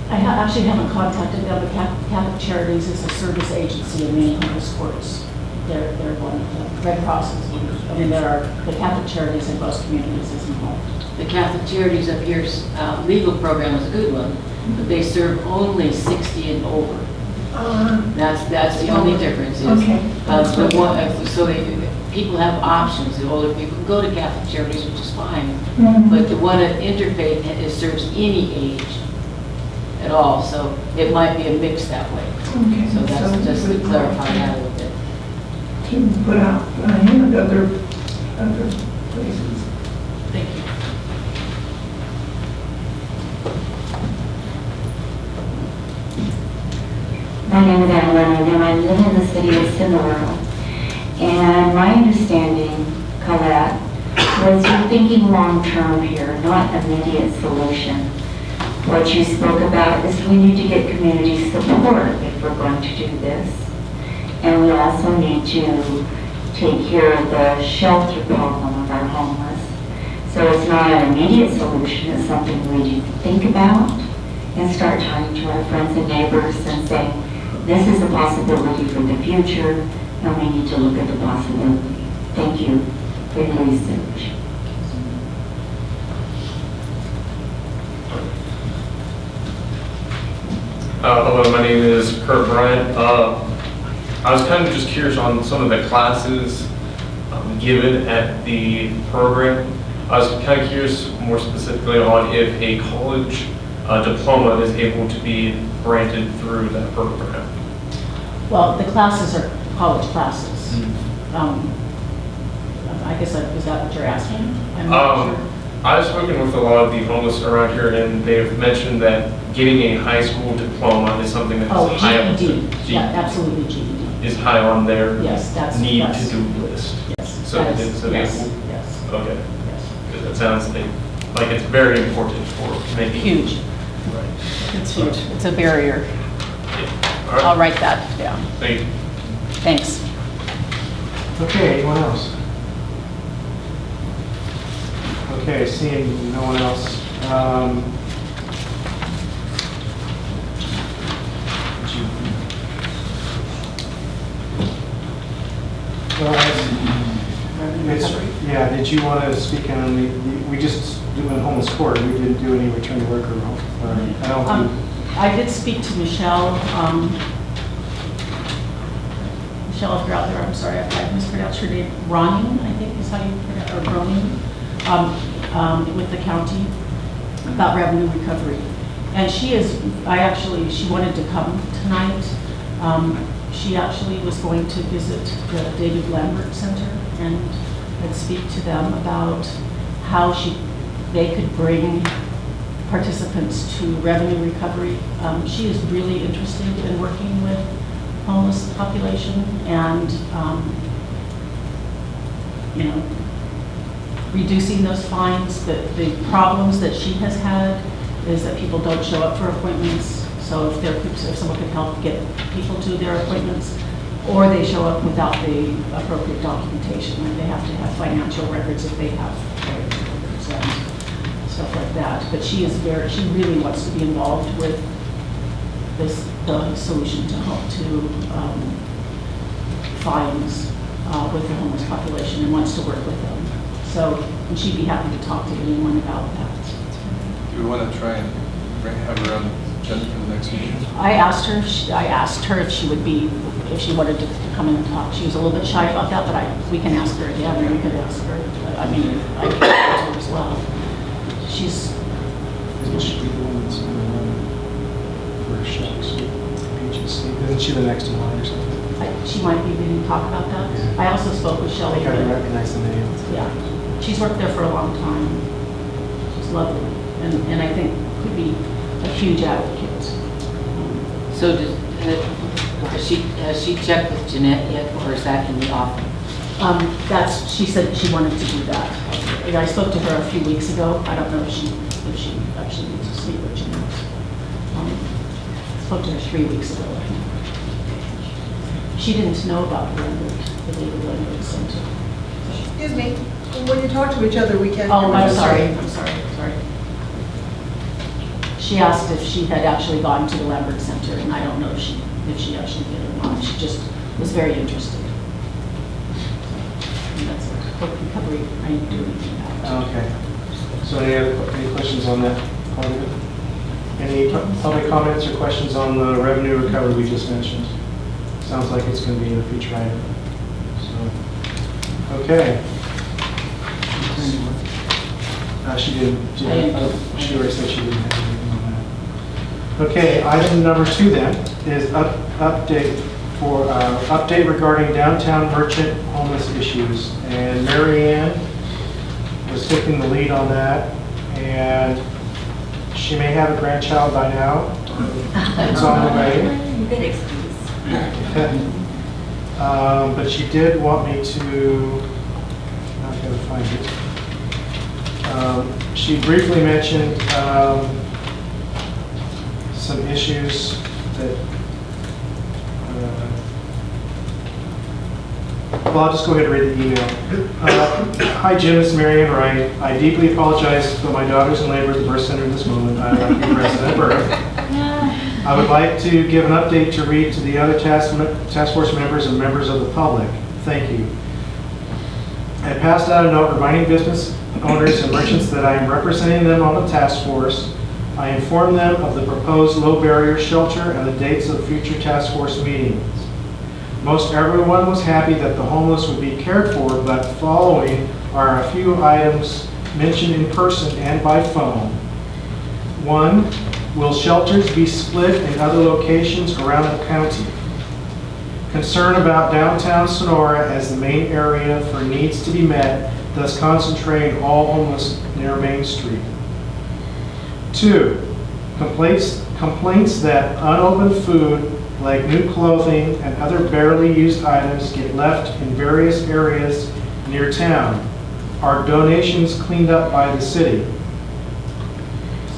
I actually haven't contacted them, but Catholic Charities is a service agency in many homeless courts. They're one of the Red Cross is one. I mean, there are the Catholic Charities in most communities is involved. The Catholic Charities up here's legal program is a good one, but they serve only 60 and over. That's the only difference is, Okay. So people have options. The older people can go to Catholic Charities, which is fine, Mhm. but the one at Interfaith serves any age at all, so it might be a mix that way. Okay. So that's just to clarify that a little bit. To put out, and other places. Thank you. My name is Annalena, and I live in the city of Sonora. And my understanding, Colette, was you're thinking long-term here, not immediate solution. What you spoke about is we need to get community support if we're going to do this. And we also need to take care of the shelter problem of our homeless. So it's not an immediate solution, it's something we need to think about and start talking to our friends and neighbors and say, this is a possibility for the future, and we need to look at the possibility. Thank you for your research. Hello, my name is Kurt Bryant. I was kind of just curious on some of the classes given at the program. I was kind of curious more specifically on if a college diploma is able to be granted through that program. Well, the classes are college classes. I guess, is that what you're asking? I'm not sure. I've spoken with a lot of the homeless around here, and they've mentioned that getting a high school diploma is something that Oh, is high on GED. Yeah, absolutely GED. is high on their Yes, that's. need that's- to do list. Yes. So that is- it's a yes, vehicle? yes, Okay, yes. because that sounds like it's very important for maybe. Huge. Right. It's huge. It's a barrier. Yeah. All I'll right. write that down. Thank you. Thanks. Okay, anyone else? Okay, seeing no one else. Yeah, did you want to speak on we just did in homeless court, we didn't do any return to work or I don't do. I did speak to Michelle. Michelle, if you're out there, I'm sorry, I mispronounced her name. Ronin, I think is how you pronounce, or Ronin, with the county about revenue recovery. And she wanted to come tonight. She actually was going to visit the David Lambert Center and speak to them about how they could bring participants to revenue recovery. She is really interested in working with homeless population and, reducing those fines. The problems that she has had is that people don't show up for appointments. So if someone could help get people to their appointments, or they show up without the appropriate documentation, and they have to have financial records if they have financial records and stuff like that. But she really wants to be involved with the solution to fines with the homeless population and wants to work with them. So, and she'd be happy to talk to anyone about that. Do we want to try and have her on the agenda for the next meeting? I asked her if she wanted to come in and talk. She was a little bit shy about that, but we can ask her again, or we could ask her. I can ask her as well. Isn't she the one that's going to run for Shucks agency? Isn't she the next in line or something? She might be willing to talk about that. Yeah. I also spoke with I Shelley. think I recognize the name. Yeah, she's worked there for a long time. She's lovely, and I think could be a huge advocate. So has she checked with Jeanette yet, or is that in the offing? She said she wanted to do that. I spoke to her a few weeks ago. I don't know if she actually needs to speak with Jeanette. Spoke to her 3 weeks ago, I think. She didn't know about the David Lambert Center. Excuse me, when you talk to each other, we can't. Oh, I'm sorry. She asked if she had actually gone to the Lambert Center, and I don't know if she actually did or not. She just was very interested. and that's what recovery I need to do anything about. Okay. So any questions on that part of it? Any public comments or questions on the revenue recovery we just mentioned? Sounds like it's going to be a future item. So, okay. She didn't. She already said she didn't have anything on that. Okay, item number 2 then is update regarding downtown merchant homeless issues. And Mary Ann was taking the lead on that, and she may have a grandchild by now. It's on the way. Good excuse. But she did want me to, I'm going to find it. She briefly mentioned some issues that, well, I'll just go ahead and read the email. Hi Jim, it's Mary Ann Wright. I deeply apologize for my daughter's in labor at the birth center at this moment. I'd like to be present at birth. I would like to give an update to read to the other task force members and members of the public. Thank you. I passed out a note reminding business owners and merchants that I am representing them on the task force. I informed them of the proposed low barrier shelter and the dates of future task force meetings. Most everyone was happy that the homeless would be cared for, but following are a few items mentioned in person and by phone. 1, will shelters be split in other locations around the county? Concern about downtown Sonora as the main area for needs to be met, thus concentrating all homeless near Main Street. 2, complaints that unopened food like new clothing and other barely used items get left in various areas near town. Are donations cleaned up by the city?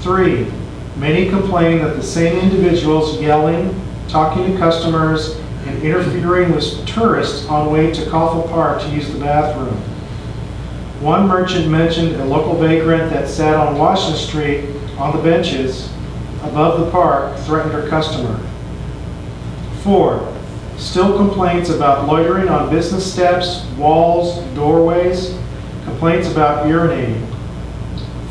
3, many complain that the same individuals yelling, talking to customers, and interfering with tourists on way to Coffle Park to use the bathroom. One merchant mentioned a local vagrant that sat on Washington Street on the benches above the park threatened her customer. 4, still complaints about loitering on business steps, walls, doorways, complaints about urinating.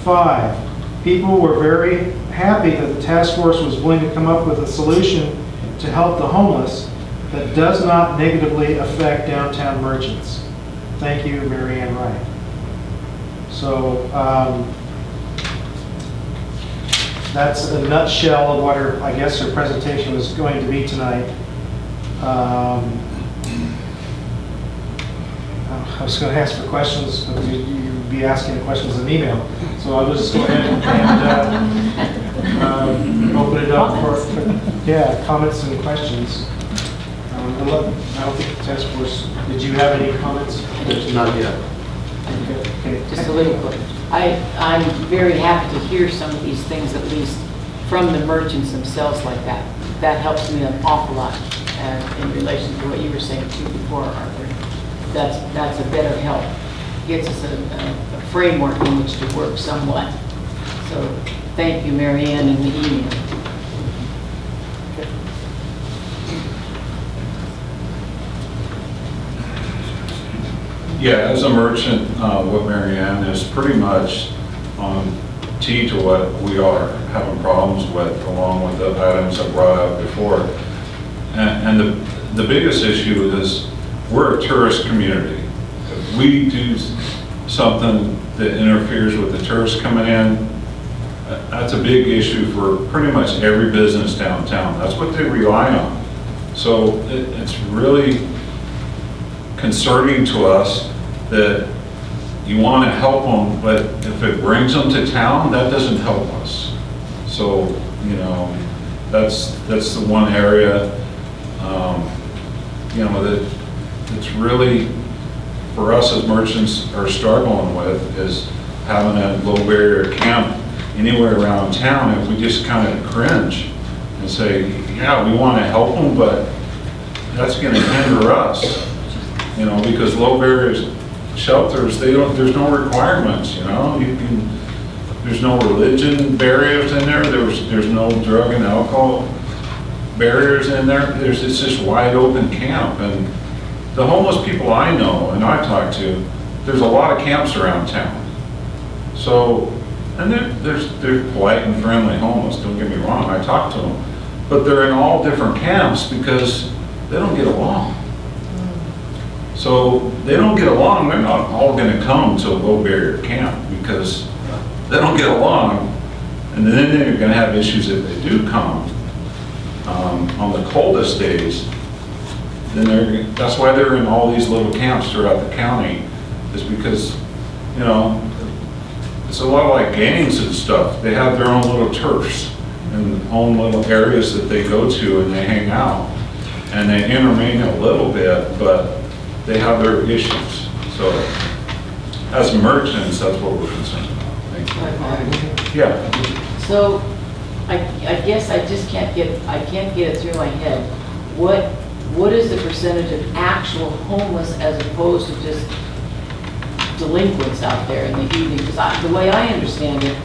5, people were very happy that the task force was willing to come up with a solution to help the homeless that does not negatively affect downtown merchants. Thank you, Mary Ann Wright. So that's a nutshell of what her, I guess, her presentation was going to be tonight. I was going to ask for questions, but you'd be asking questions in email. So I'll just go ahead and open it up for comments and questions. I don't think the task force, did you have any comments? Not yet. Okay. Just a little bit. I'm very happy to hear some of these things, at least from the merchants themselves like that. That helps me an awful lot in relation to what you were saying too before, Arthur. That's a better help. Gets us a framework in which to work somewhat. So thank you, Mary Ann, in the email. Yeah, as a merchant, what Mary Ann is pretty much on key to what we are having problems with, along with the items I brought up before. And the biggest issue is we're a tourist community. If we do something that interferes with the tourists coming in, that's a big issue for pretty much every business downtown. That's what they rely on. So it's really concerning to us that you want to help them, but if it brings them to town, that doesn't help us. So, you know, that's the one area, you know, that it's really, for us as merchants are struggling with, is having a low barrier camp anywhere around town. If we just kind of cringe and say, yeah, we want to help them, but that's going to hinder us, you know, because low barriers shelters, there's no requirements, you know. There's no religion barriers in there. There's no drug and alcohol barriers in there. It's just wide open camp, and the homeless people I know and I've talked to, there's a lot of camps around town. So, and they're polite and friendly homeless, don't get me wrong, I talk to them. But they're in all different camps because they don't get along. So they don't get along, they're not all gonna come to a low barrier camp because they don't get along. And then they're gonna have issues if they do come on the coldest days. Then that's why they're in all these little camps throughout the county, is because, you know, it's a lot like gangs and stuff. They have their own little turfs and own little areas that they go to and they hang out. And they intermingle a little bit, but they have their issues. So as merchants, that's what we're concerned about. Thank you. Yeah. So I guess I just can't get it through my head. What is the percentage of actual homeless as opposed to just delinquents out there in the evening? Because the way I understand it,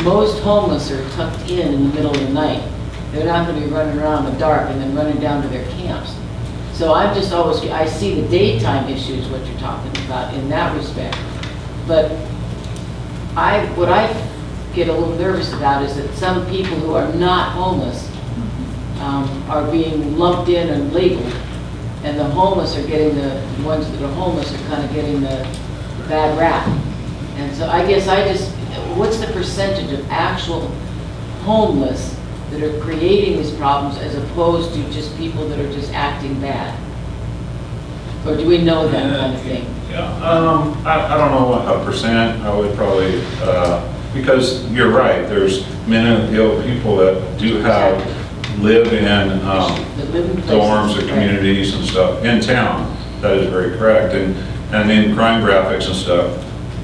most homeless are tucked in the middle of the night. They're not going to be running around in the dark and then running down to their camps. So I'm just always, I see the daytime issues, what you're talking about in that respect. But what I get a little nervous about is that some people who are not homeless are being lumped in and labeled, and the homeless are getting the ones that are homeless are kind of getting the bad rap. And so I guess what's the percentage of actual homeless that are creating these problems as opposed to just people that are just acting bad? Or do we know that kind of thing? Yeah, I don't know a percent. I would probably, because you're right, there's mentally ill people that do live in dorms or communities and stuff in town. That is very correct. And in crime graphics and stuff,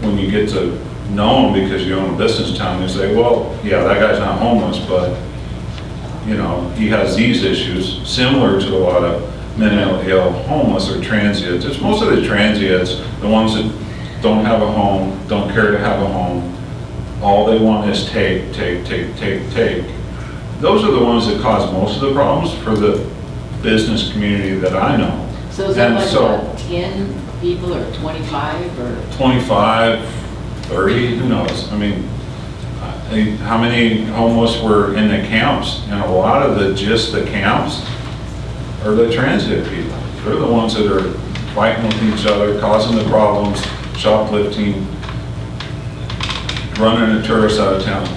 when you get to know them because you own a business town, you say, well, yeah, that guy's not homeless, but you know, he has these issues similar to a lot of mentally ill homeless or transients. It's most of the transients, the ones that don't have a home, don't care to have a home. All they want is take. Those are the ones that cause most of the problems for the business community that I know. So is that like what, 10 people or 25 or? 25, 30, who knows? I mean, how many homeless were in the camps? And a lot of the camps are the transient people. They're the ones that are fighting with each other, causing the problems, shoplifting, running the tourists out of town.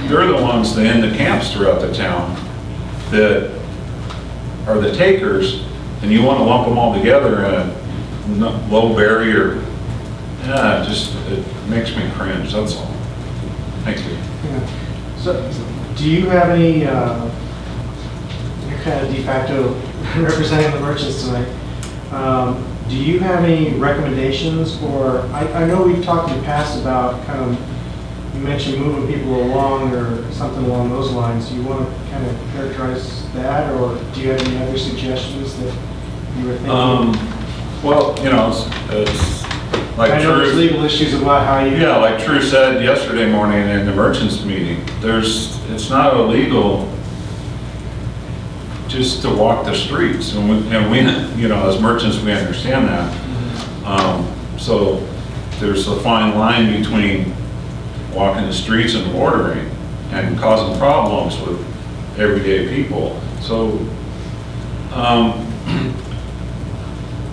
They're the ones that in the camps throughout the town that are the takers, and you want to lump them all together in a low barrier. Yeah, it makes me cringe, that's all. Thank you. Yeah. So, do you have any, you're kind of de facto representing the merchants tonight. Do you have any recommendations for, I know we've talked in the past about kind of, you mentioned moving people along or something along those lines. Do you want to kind of characterize that, or do you have any other suggestions that you were thinking? Well, you know, it's like I know there's legal issues about how you... Yeah, like Drew said yesterday morning in the merchants meeting, it's not illegal just to walk the streets, and we you know, as merchants, we understand that. So there's a fine line between walking the streets and loitering and causing problems with everyday people. So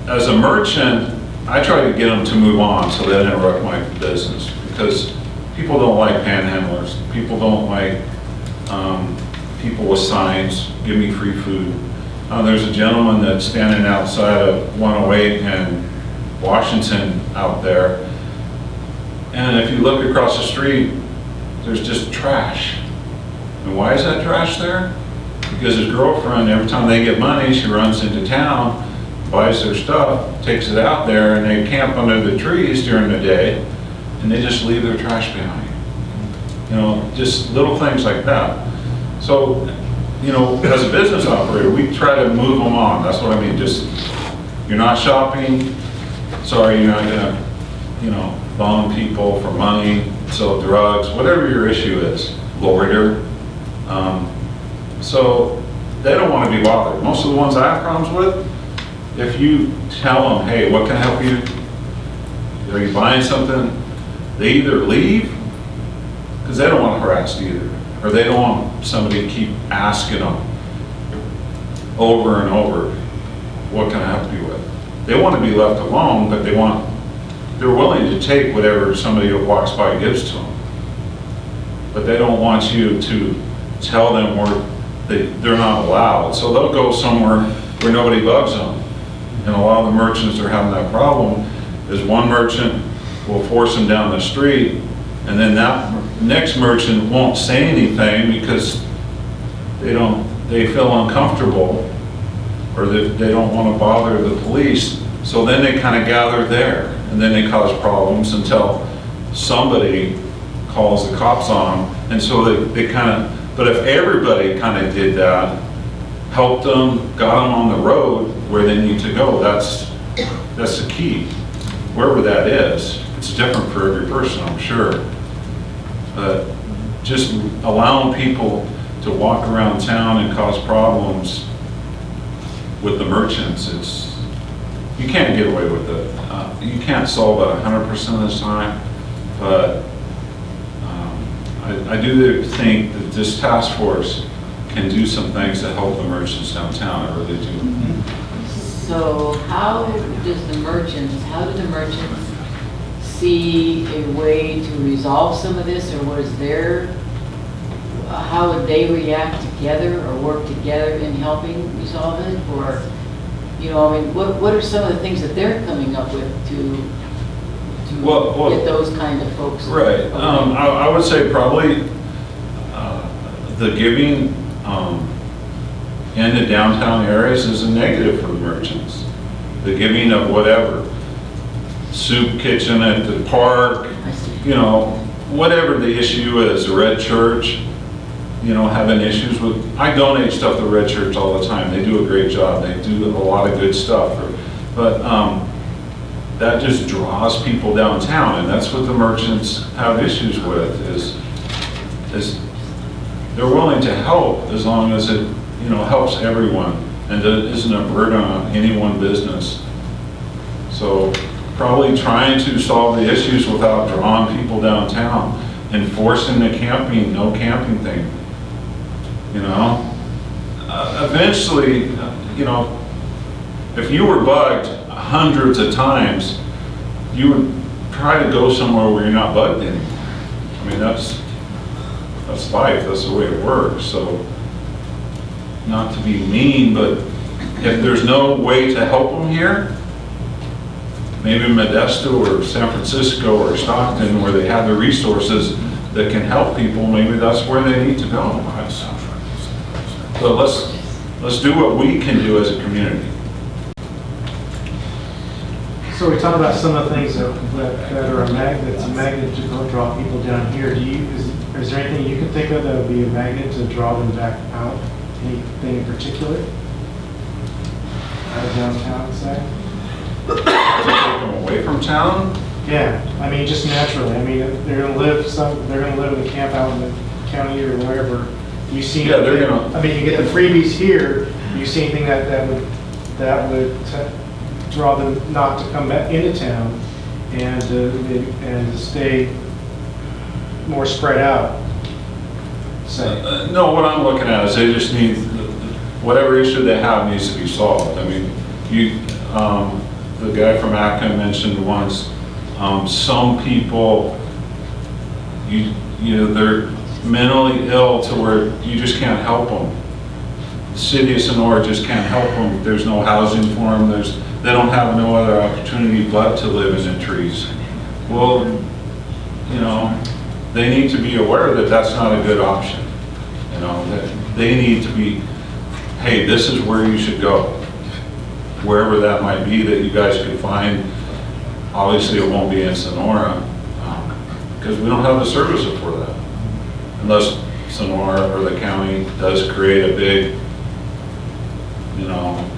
as a merchant, I try to get them to move on so they don't interrupt my business, because people don't like panhandlers. People don't like people with signs, give me free food. There's a gentleman that's standing outside of 108 and Washington out there, and if you look across the street, there's just trash. And why is that trash there? Because his girlfriend, every time they get money, she runs into town, buys their stuff, takes it out there, and they camp under the trees during the day, and they just leave their trash behind. You know, just little things like that. So, you know, as a business operator, we try to move them on. That's what I mean. Just, you're not shopping, sorry, you're not gonna, you know, bone people for money, sell drugs, whatever your issue is, loiter. So they don't want to be bothered. Most of the ones I have problems with, if you tell them, hey, what can I help you? Are you buying something? They either leave, because they don't want harassed either, or they don't want somebody to keep asking them over and over, what can I help you with? They want to be left alone, but they're willing to take whatever somebody who walks by gives to them. But they don't want you to tell them where they're not allowed. So they'll go somewhere where nobody bugs them. And a lot of the merchants are having that problem, is one merchant will force them down the street, and then that next merchant won't say anything because they feel uncomfortable, or they don't want to bother the police. So then they kind of gather there, and then they cause problems until somebody calls the cops on them. And so they kind of, but if everybody kind of did that, helped them, got them on the road where they need to go, that's the key. Wherever that is, it's different for every person, I'm sure. But just allowing people to walk around town and cause problems with the merchants, you can't get away with it. You can't solve it 100% of the time, but I do think that this task force can do some things to help the merchants downtown. I really do. So how do the merchants see a way to resolve some of this, or how would they react together or work together in helping resolve it? Or, I mean, what are some of the things that they're coming up with to get those kind of folks? Right. I would say probably the giving in the downtown areas is a negative for the merchants. The giving of whatever, soup kitchen at the park, whatever the issue is, the Red Church, having issues with, I donate stuff to Red Church all the time. They do a great job. They do a lot of good stuff. But that just draws people downtown, and that's what the merchants have issues with, is they're willing to help as long as it, helps everyone and isn't a burden on any one business. So probably trying to solve the issues without drawing people downtown, enforcing the no camping thing. Eventually, if you were bugged hundreds of times, you would try to go somewhere where you're not bugged anymore. I mean, that's life, that's the way it works. So, not to be mean, but if there's no way to help them here, maybe Modesto or San Francisco or Stockton, where they have the resources that can help people, maybe that's where they need to go. So let's do what we can do as a community. So we talked about some of the things that are a magnet to draw people down here. Is there anything you can think of that would be a magnet to draw them back out? Anything in particular? Out of downtown, say? Take them away from town? Yeah, I mean, just naturally. I mean, they're gonna live in a camp out in the county or wherever. You see, yeah, they're gonna. I mean, you get the freebies here. You see anything that would draw them not to come back into town and to stay more spread out? Say. No, what I'm looking at is they just need whatever issue they have needs to be solved. I mean, the guy from ACCA mentioned once. Some people, they're mentally ill to where you just can't help them. The city of Sonora just can't help them. There's no housing for them. They don't have no other opportunity but to live in the trees. Well, they need to be aware that that's not a good option. That they need to be, hey, this is where you should go. Wherever that might be that you guys could find. Obviously, it won't be in Sonora because we don't have the service for that. Unless Sonora or the county does create a big,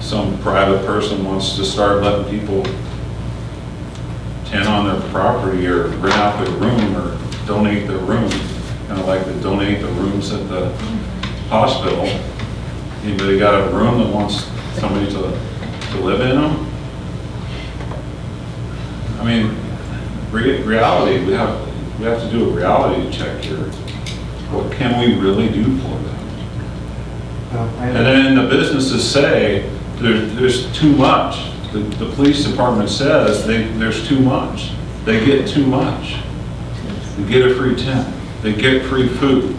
some private person wants to start letting people tent on their property or rent out their room or donate their room, kind of like they donate the rooms at the hospital. Anybody got a room that wants somebody to to live in them? I mean, reality, we have to do a reality check here. What can we really do for them? And then the businesses say there's too much. The police department says there's too much. They get too much. They get a free tent. They get free food.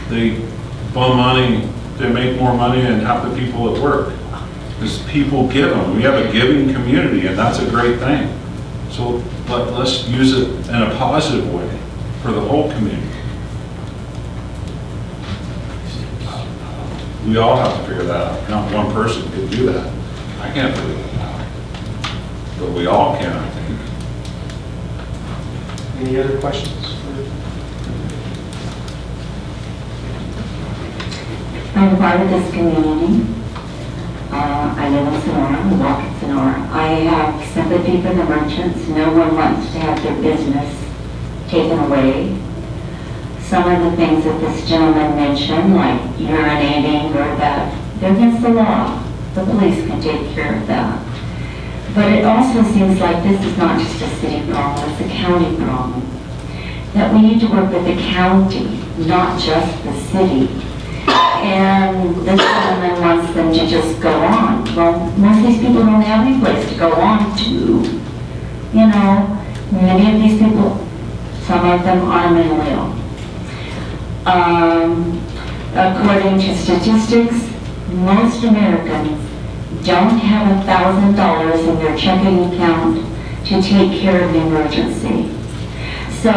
They bum money. They make more money than half the people at work. Because people give them. We have a giving community, and that's a great thing. So let's use it in a positive way for the whole community. We all have to figure that out. Not one person can do that. I can't figure that out. But we all can, I think. Any other questions? I'm part of this community. I live in Sonora, I walk in Sonora. I have sympathy for the merchants. No one wants to have their business taken away. Some of the things that this gentleman mentioned, like urinating or that, they're against the law. The police can take care of that. But it also seems like this is not just a city problem, it's a county problem. That we need to work with the county, not just the city. And this gentleman wants them to just go on. Well, most of these people don't have any place to go on to. You know, many of these people, some of them are mentally ill. According to statistics, most Americans don't have $1,000 in their checking account to take care of the emergency. So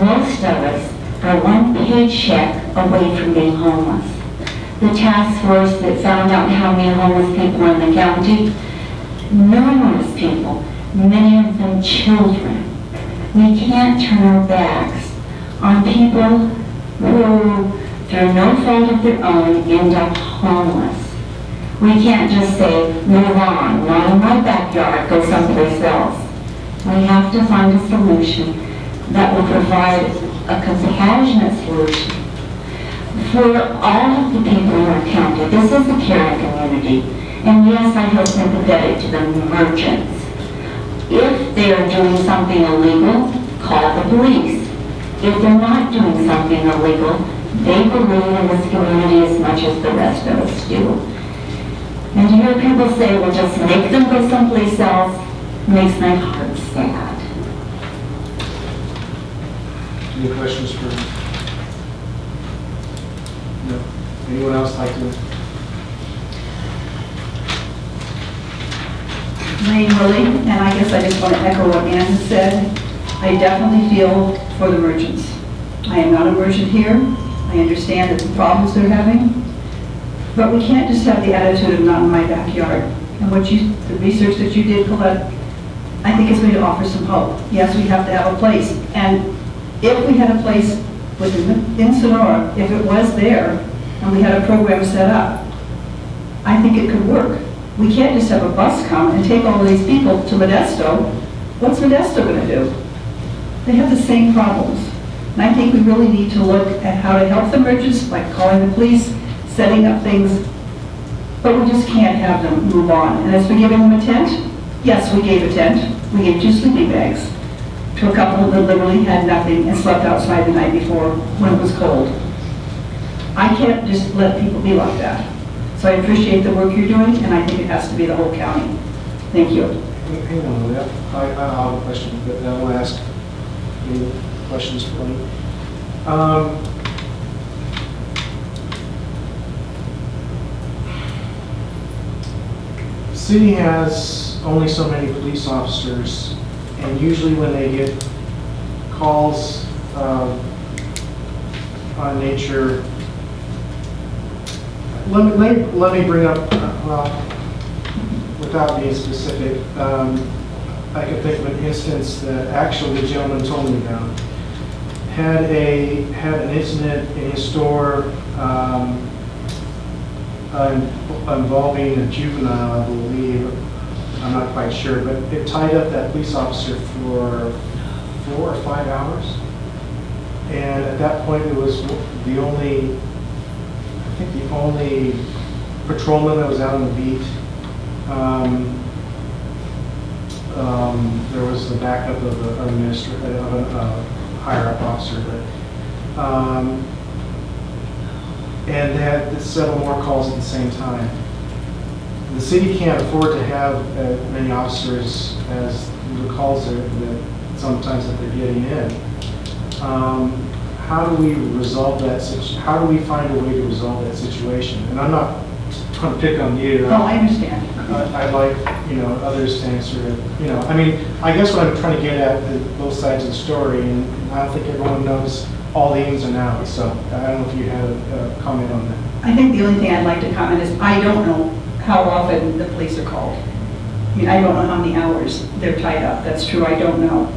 most of us are one paycheck away from being homeless. The task force that found out how many homeless people are in the county, numerous people, many of them children. We can't turn our backs on people who, through no fault of their own, end up homeless. We can't just say, move on, not in my backyard, go someplace else. We have to find a solution that will provide a compassionate solution for all of the people in our county. This is a caring community. And yes, I feel sympathetic to the merchants. If they are doing something illegal, call the police. If they're not doing something illegal, they believe in this community as much as the rest of us do. And to hear people say, well, just make them go someplace else, makes my heart sad. Any questions for me? No. Anyone else like to? My name is Lily, and I guess I just want to echo what Ann has said. I definitely feel for the merchants. I am not a merchant here. I understand the problems they're having, but we can't just have the attitude of not in my backyard. And the research that you did, Colette, I think is going to offer some hope. Yes, we have to have a place, and if we had a place in Sonora, if it was there, and we had a program set up, I think it could work. We can't just have a bus come and take all of these people to Modesto. What's Modesto going to do? They have the same problems. And I think we really need to look at how to help the merchants, like calling the police, setting up things, but we just can't have them move on. And as for giving them a tent, yes, we gave a tent. We gave 2 sleeping bags to a couple that literally had nothing and slept outside the night before when it was cold. I can't just let people be like that. So I appreciate the work you're doing, and I think it has to be the whole county. Thank you. Hang on, I have a question, but I want to ask any questions for me. City has only so many police officers, and usually when they get calls on nature, let me bring up, well, without being specific, I could think of an instance that actually the gentleman told me about. Had an incident in his store involving a juvenile, I believe. I'm not quite sure, but it tied up that police officer for 4 or 5 hours. And at that point, it was the only patrolman that was out on the beat. There was the backup of a higher-up officer, and they had several more calls at the same time. The city can't afford to have as many officers as the calls that sometimes that they're getting in. How do we resolve that? How do we find a way to resolve that situation? And I'm not trying to pick on you. Oh, I understand. I'd like, others to answer it. I guess what I'm trying to get at is both sides of the story, and I don't think everyone knows all the ins and outs. So I don't know if you had a comment on that. I think the only thing I'd like to comment is I don't know how often the police are called. I mean, I don't know how many hours they're tied up. That's true, I don't know.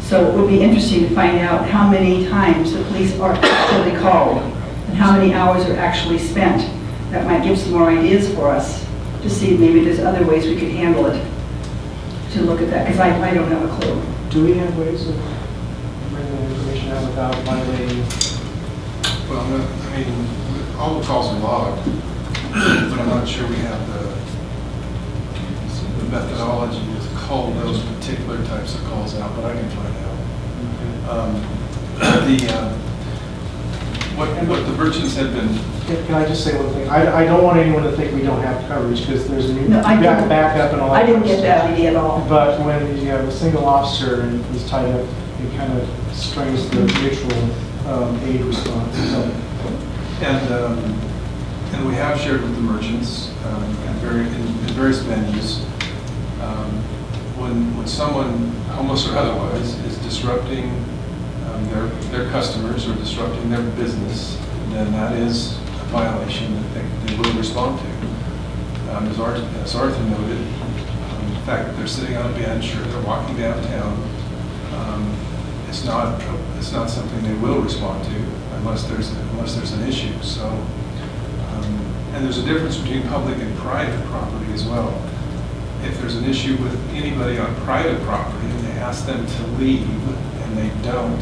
So it would be interesting to find out how many times the police are actually called and how many hours are actually spent. That might give some more ideas for us to see maybe there's other ways we could handle it, to look at that, because I don't have a clue. Do we have ways of bringing the information out without violating? Well, I mean, all the calls are logged, but I'm not sure we have the methodology to call those particular types of calls out, but I can find out. What the merchants have been. Can I just say one thing? I don't want anyone to think we don't have coverage, because there's a new No, I didn't- backup and all that. I didn't kind of get that stuff. idea at all. But when you have a single officer and he's tied up, it kind of strains the mutual aid response. So. And we have shared with the merchants in various venues. When someone, homeless or otherwise, is disrupting their customers or disrupting their business, then that is a violation that they will respond to. As Arthur noted, the fact that they're sitting on a bench or they're walking downtown, it's not something they will respond to unless there's an issue. So, and there's a difference between public and private property as well. If there's an issue with anybody on private property and they ask them to leave and they don't,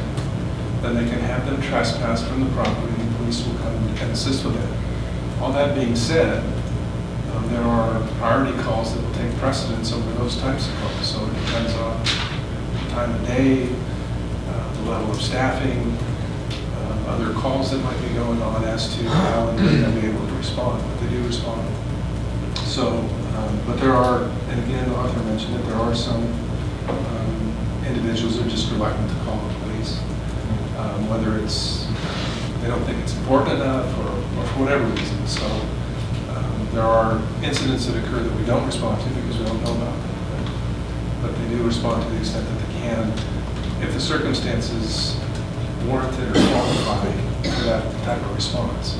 then they can have them trespass from the property and police will come and assist with it. All that being said, there are priority calls that will take precedence over those types of calls. So it depends on the time of day, the level of staffing, other calls that might be going on as to how and when they'll be able to respond, but they do respond. So, but there are, and again, Arthur mentioned that there are some individuals that are just reluctant to call the police, whether it's they don't think it's important enough or for whatever reason. So there are incidents that occur that we don't respond to because we don't know about them, but they do respond to the extent that they can if the circumstances warranted or qualified for that type of response.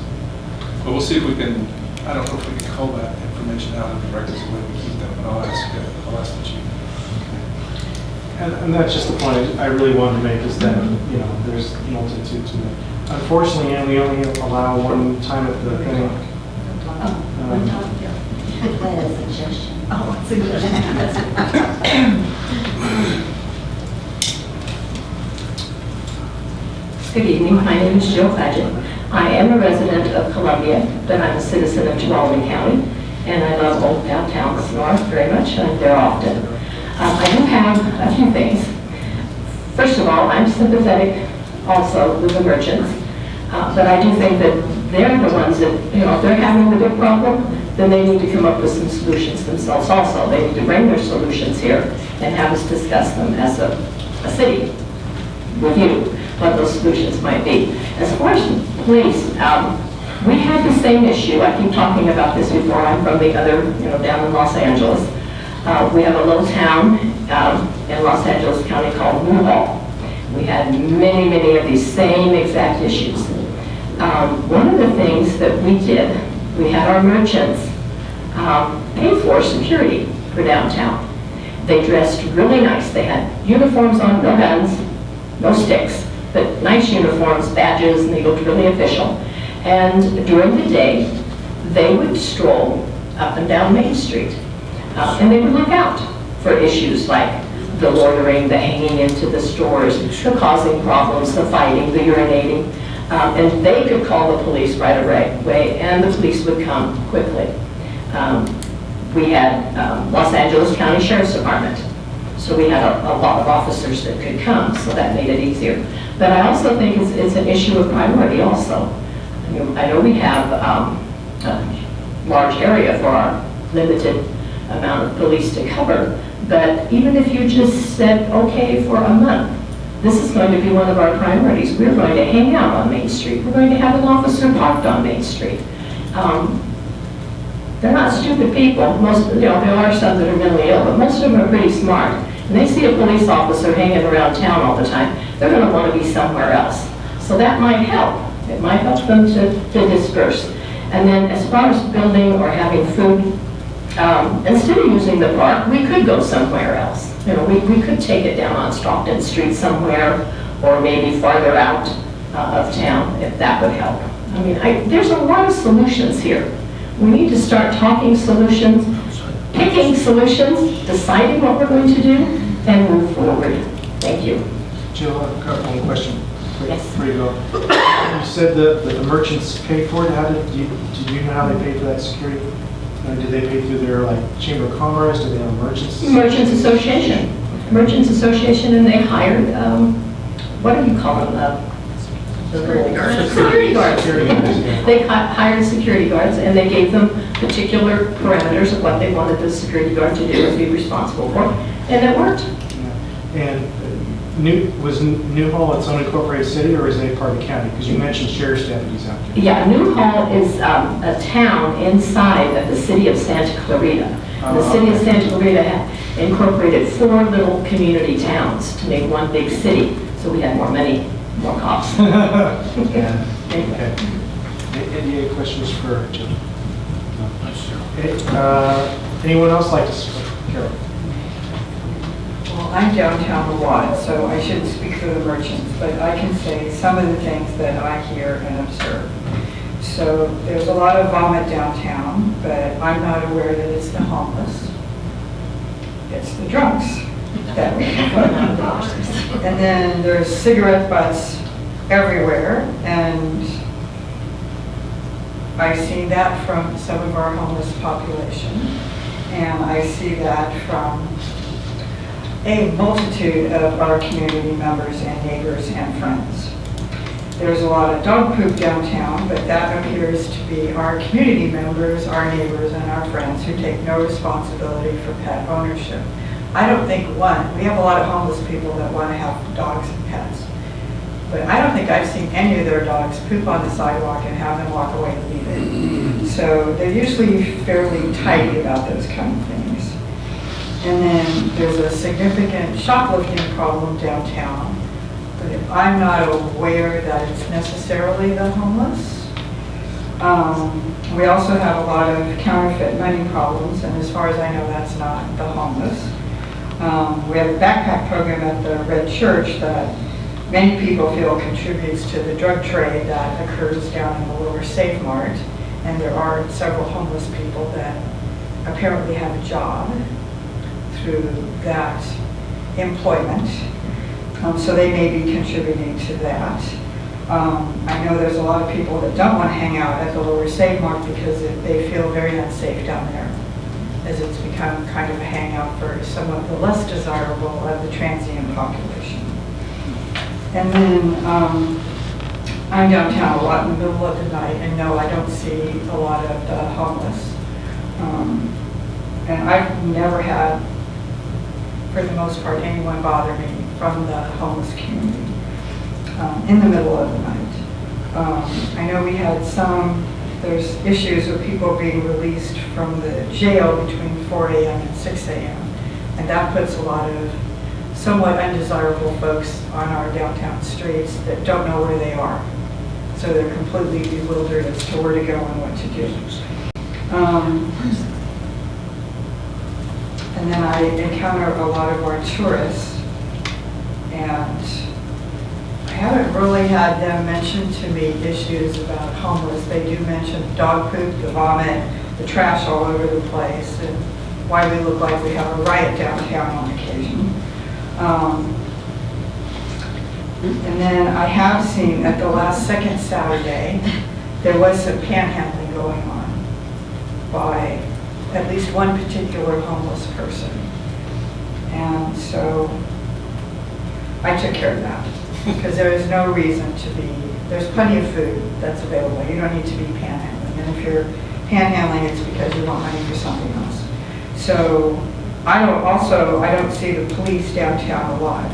But we'll see if we can, I don't know if we can cull that information out of the records the way we keep them, but I'll ask the chief. And that's just the point I really wanted to make, is that, there's multitude to it. Unfortunately, and we only allow one time at the thing. I had a suggestion. Oh, it's a good Good evening, my name is Jill Paget. I am a resident of Columbia, but I'm a citizen of Tuolumne County, and I love old downtown Sonora very much. I'm there often. I do have a few things. First of all, I'm sympathetic also with the merchants, but I do think that they're the ones that, if they're having the big problem, then they need to come up with some solutions themselves also. They need to bring their solutions here and have us discuss them as a city with you, what those solutions might be. As far as police, we had the same issue. I keep talking about this before. I'm from the other, down in Los Angeles. We have a little town in Los Angeles County called Newhall. We had many, many of these same exact issues. One of the things that we did, we had our merchants pay for security for downtown. They dressed really nice. They had uniforms on, no guns, no sticks, but nice uniforms, badges, and they looked really official. And during the day, they would stroll up and down Main Street. And they would look out for issues like the loitering, the hanging into the stores, the causing problems, the fighting, the urinating. And they could call the police right away, and the police would come quickly. We had Los Angeles County Sheriff's Department. So we had a lot of officers that could come, so that made it easier. But I also think it's an issue of priority also. I know we have a large area for our limited amount of police to cover, but even if you just said, okay, for a month, this is going to be one of our priorities. We're going to hang out on Main Street. We're going to have an officer parked on Main Street. They're not stupid people. Most, there are some that are mentally ill, but most of them are pretty smart. And they see a police officer hanging around town all the time, they're going to want to be somewhere else. So that might help. It might help them to disperse. And then as far as building or having food, instead of using the park, we could go somewhere else. We could take it down on Stockton Street somewhere, or maybe farther out of town, if that would help. I mean, there's a lot of solutions here. We need to start talking solutions, picking solutions, deciding what we're going to do, and move forward. Thank you. Jill, I've got one question. Yes. Before you go. You said that the merchants paid for it. Did you know how they paid for that security? Did they pay through their Chamber of Commerce? Did they have merchants? Merchants Association. Merchants Association, and they hired, what do you call them? Security guards. Security guards. They hired security guards, and they gave them particular parameters of what they wanted the security guard to do and be responsible for, and it worked. Yeah. And was Newhall its own incorporated city, or is it part of the county? Because you mentioned sheriff's deputies out there. Yeah, Newhall is a town inside of the city of Santa Clarita. The city of Santa Clarita incorporated 4 little community towns to make one big city, so we had more money, more cops. Yeah. Okay. Any questions for Jill? No. Okay. Anyone else like to speak? Carol? Well, I'm downtown a lot, so I shouldn't speak for the merchants, but I can say some of the things that I hear and observe. So there's a lot of vomit downtown, but I'm not aware that it's the homeless. It's the drunks that we have. And then there's cigarette butts everywhere, and I see that from some of our homeless population, and I see that from a multitude of our community members and neighbors and friends. There's a lot of dog poop downtown, but that appears to be our community members, our neighbors, and our friends who take no responsibility for pet ownership. I don't think we have a lot of homeless people that want to have dogs and pets, but I don't think I've seen any of their dogs poop on the sidewalk and have them walk away to leave it. So they're usually fairly tidy about those kind of things. And then there's a significant shoplifting problem downtown, but I'm not aware that it's necessarily the homeless. We also have a lot of counterfeit money problems, and as far as I know, that's not the homeless. We have a backpack program at the Red Church that many people feel contributes to the drug trade that occurs down in the Lower Safe Mart, and there are several homeless people that apparently have a job through that employment. So they may be contributing to that. I know there's a lot of people that don't want to hang out at the Lower Safe Mart because they feel very unsafe down there, as it's become kind of a hangout for some of the less desirable of the transient population. And then I'm downtown a lot in the middle of the night, and no, I don't see a lot of the homeless. And I've never had, for the most part, anyone bother me from the homeless community in the middle of the night. I know we had there's issues with people being released from the jail between 4 a.m. and 6 a.m. And that puts a lot of somewhat undesirable folks on our downtown streets that don't know where they are. So they're completely bewildered as to where to go and what to do. And then I encounter a lot of our tourists, and I haven't really had them mention to me issues about homeless. They do mention dog poop, the vomit, the trash all over the place, and why we look like we have a riot downtown on occasion. And then I have seen at the last second Saturday, there was some panhandling going on by at least one particular homeless person. And so I took care of that because there is no reason to be, there's plenty of food that's available. You don't need to be panhandling. And if you're panhandling, it's because you want money for something else. So I don't see the police downtown a lot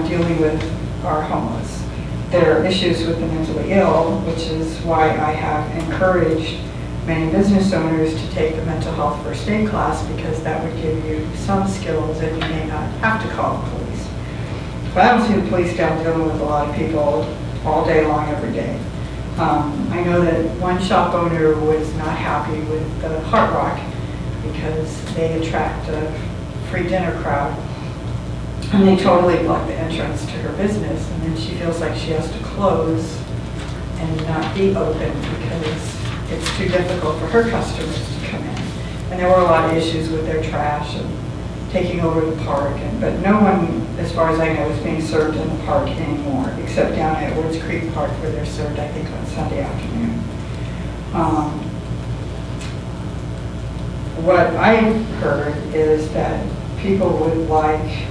dealing with our homeless. There are issues with the mentally ill, which is why I have encouraged many business owners to take the mental health first aid class, because that would give you some skills and you may not have to call the police. But I don't see the police down dealing with a lot of people all day long, every day. I know that one shop owner was not happy with the Hard Rock because they attract a free dinner crowd, and they totally block the entrance to her business, and then she feels like she has to close and not be open because it's too difficult for her customers to come in. And there were a lot of issues with their trash and taking over the park, but no one, as far as I know, is being served in the park anymore, except down at Woods Creek Park where they're served, I think, on Sunday afternoon. What I've heard is that people would like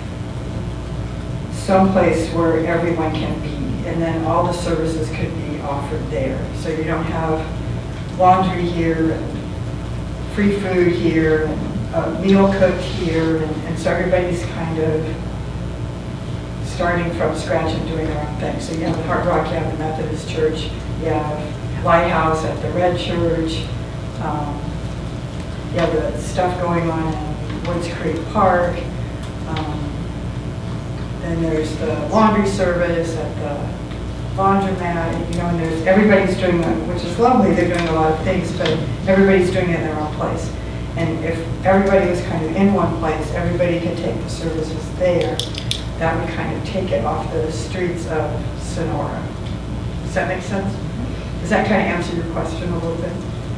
someplace where everyone can be, and then all the services could be offered there. So you don't have laundry here, and free food here, and a meal cooked here, and so everybody's kind of starting from scratch and doing their own thing. So you have the Hard Rock, you have the Methodist Church, you have Lighthouse at the Red Church, you have the stuff going on in Woods Creek Park, then there's the laundry service at the laundromat, you know, and everybody's doing that, which is lovely, they're doing a lot of things, but everybody's doing it in their own place. And if everybody was kind of in one place, everybody could take the services there, that would kind of take it off the streets of Sonora. Does that make sense? Does that kind of answer your question a little bit?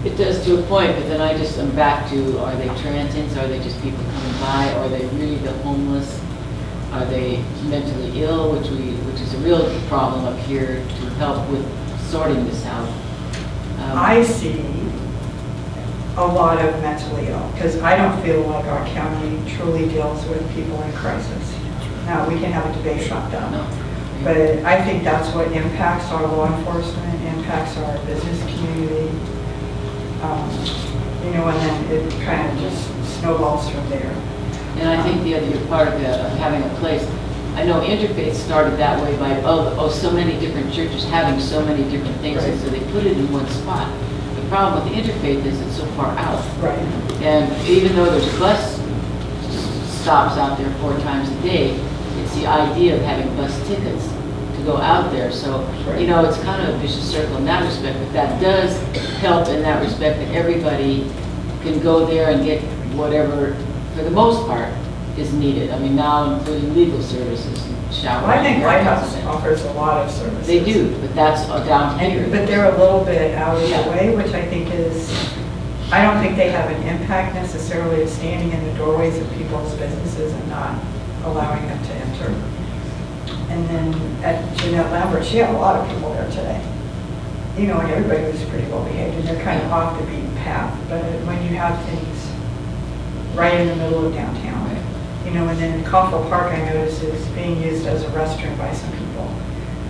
It does to a point, but then I just am back to, are they transients? Are they just people coming by? Are they really the homeless? Are they mentally ill, which is a real problem up here to help with sorting this out? I see a lot of mentally ill, because I don't feel like our county truly deals with people in crisis. Now, we can have a debate about that, but I think that's what impacts our law enforcement, impacts our business community, you know, and then it kind of just snowballs from there. And I think the other part of having a place, I know Interfaith started that way by, so many different churches having so many different things, and so they put it in one spot. The problem with the Interfaith is it's so far out. Right. And even though there's bus stops out there 4 times a day, it's the idea of having bus tickets to go out there. So, you know, it's kind of a vicious circle in that respect, but that does help in that respect that everybody can go there and get whatever, for the most part, is needed. I mean, now including legal services and shower. Well, I think Lighthouse offers a lot of services. They do, but that's down here. But they're a little bit out of the way, which I think is, I don't think they have an impact necessarily of standing in the doorways of people's businesses and not allowing them to enter. And then at Jeanette Lambert's, she had a lot of people there today. You know, and everybody was pretty well behaved, and they're kind of off the beaten path. But when you have things right in the middle of downtown, you know, and then Coffell Park, I noticed, is being used as a restroom by some people.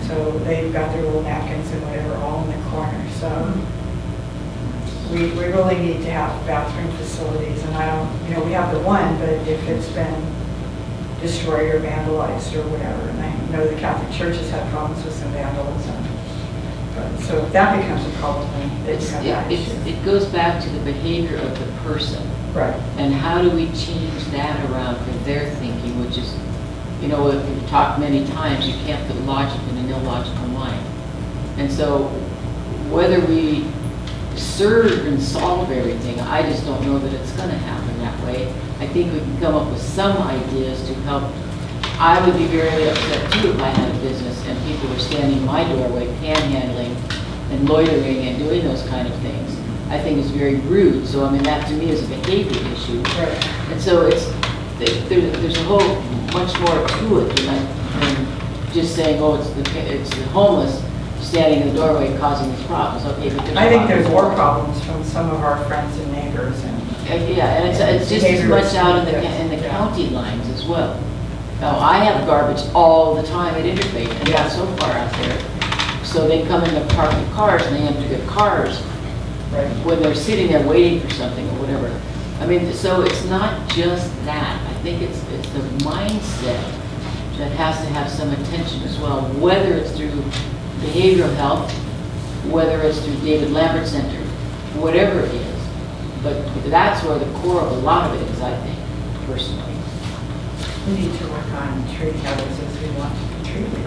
So they've got their little napkins and whatever all in the corner. So we really need to have bathroom facilities, and I don't, you know, we have the one, but if it's been destroyed or vandalized or whatever, and I know the Catholic Church has had problems with some vandalism. But, so if that becomes a problem, then you have that issue. It goes back to the behavior of the person. Right. And how do we change that around for their thinking, which is, you know, if you've talked many times, you can't put logic in an illogical mind. And so whether we serve and solve everything, I just don't know that it's going to happen that way. I think we can come up with some ideas to help. I would be very upset too if I had a business and people were standing in my doorway panhandling and loitering and doing those kind of things. I think it's very rude. So I mean, that to me is a behavior issue. Right. And so there's a whole much more to it than just saying, oh, it's the homeless standing in the doorway causing these problems. Okay, but I think there's more problems from some of our friends and neighbors, and Yeah, and it's just as much out in the county lines as well. Now, I have garbage all the time at Interfaith, and not so far out there. So they come in to park the cars, and they empty their cars when they're sitting there waiting for something or whatever. I mean, so it's not just that. I think it's the mindset that has to have some attention as well, whether it's through behavioral health, whether it's through David Lambert Center, whatever it is. But that's where the core of a lot of it is, I think, personally. We need to work on treating others as we want to be treated.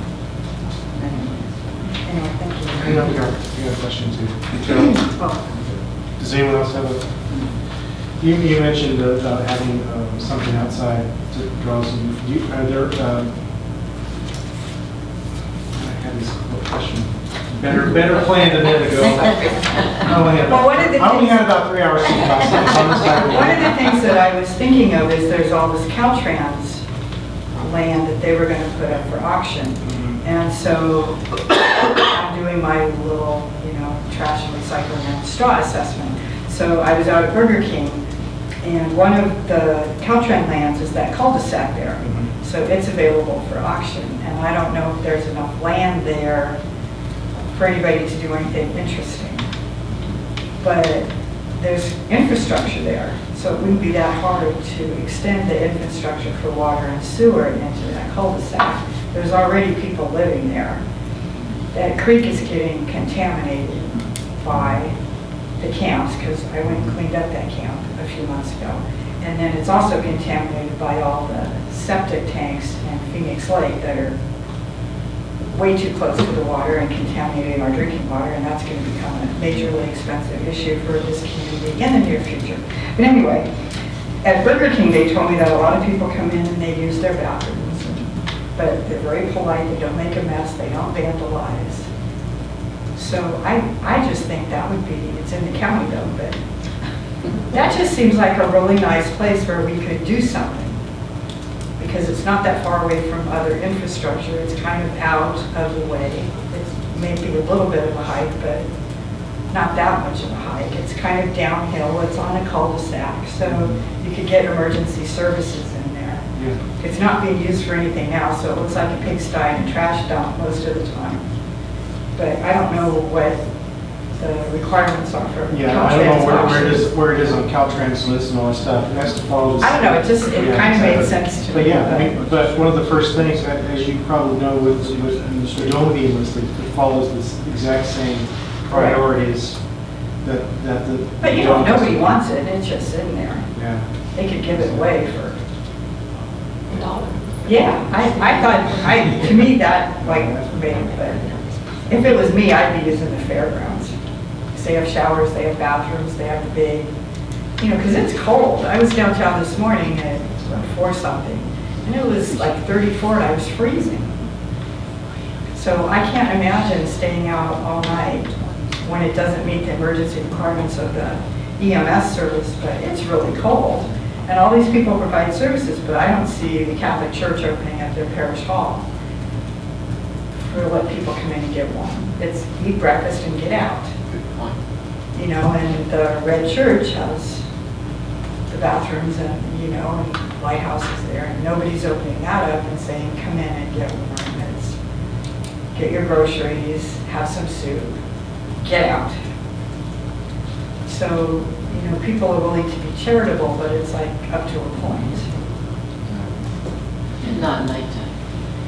Anyway, thank you. I know we got a question too. Does anyone else have a? You mentioned having something outside to draw some. Are there? I had this question. Better planned a minute ago. I only had about 3 hours to think about something. One of the things that I was thinking of is there's all this Caltrans land that they were going to put up for auction. And so I'm doing my little, trash and recycling and straw assessment. So I was out at Burger King, and one of the Caltrans lands is that cul-de-sac there. So it's available for auction. And I don't know if there's enough land there for anybody to do anything interesting. But there's infrastructure there, so it wouldn't be that hard to extend the infrastructure for water and sewer into that cul-de-sac. There's already people living there. That creek is getting contaminated by the camps, because I went and cleaned up that camp a few months ago. And then it's also contaminated by all the septic tanks in Phoenix Lake that are way too close to the water and contaminating our drinking water, and that's going to become a majorly expensive issue for this community in the near future. But anyway, at Burger King, they told me that a lot of people come in and they use their bathrooms, but they're very polite, they don't make a mess, they don't vandalize. So I just think that would be, it's in the county though, but that just seems like a really nice place where we could do something. Because it's not that far away from other infrastructure. It's kind of out of the way. It's maybe a little bit of a hike, but not that much of a hike. It's kind of downhill. It's on a cul-de-sac, so you could get emergency services in there. Yeah. It's not being used for anything now, so it looks like a pigsty and a trash dump most of the time. But I don't know what the requirements are for Yeah, I don't know Caltrans where it is on Caltrans list and all that stuff. It has to follow. I don't know, it kind of made sense to me. But yeah, I mean, but one of the first things, as you probably know, with the Domini list, it follows this exact same priorities that the. But nobody wants it, it's just sitting there. Yeah. They could give it away for $1. Yeah, I thought, to me, that made, but if it was me, I'd be using the fairgrounds. They have showers, they have bathrooms, they have the big, because it's cold. I was downtown this morning at 4 something, and it was like 34 and I was freezing. So I can't imagine staying out all night when it doesn't meet the emergency requirements of the EMS service, but it's really cold. And all these people provide services, but I don't see the Catholic Church opening up their parish hall for let people come in and get one. It's eat breakfast and get out. And the Red Church has the bathrooms and, and lighthouses there, and nobody's opening that up and saying, come in and get warm. It's get your groceries, have some soup, get out. So, people are willing to be charitable, but it's like up to a point. And not at nighttime.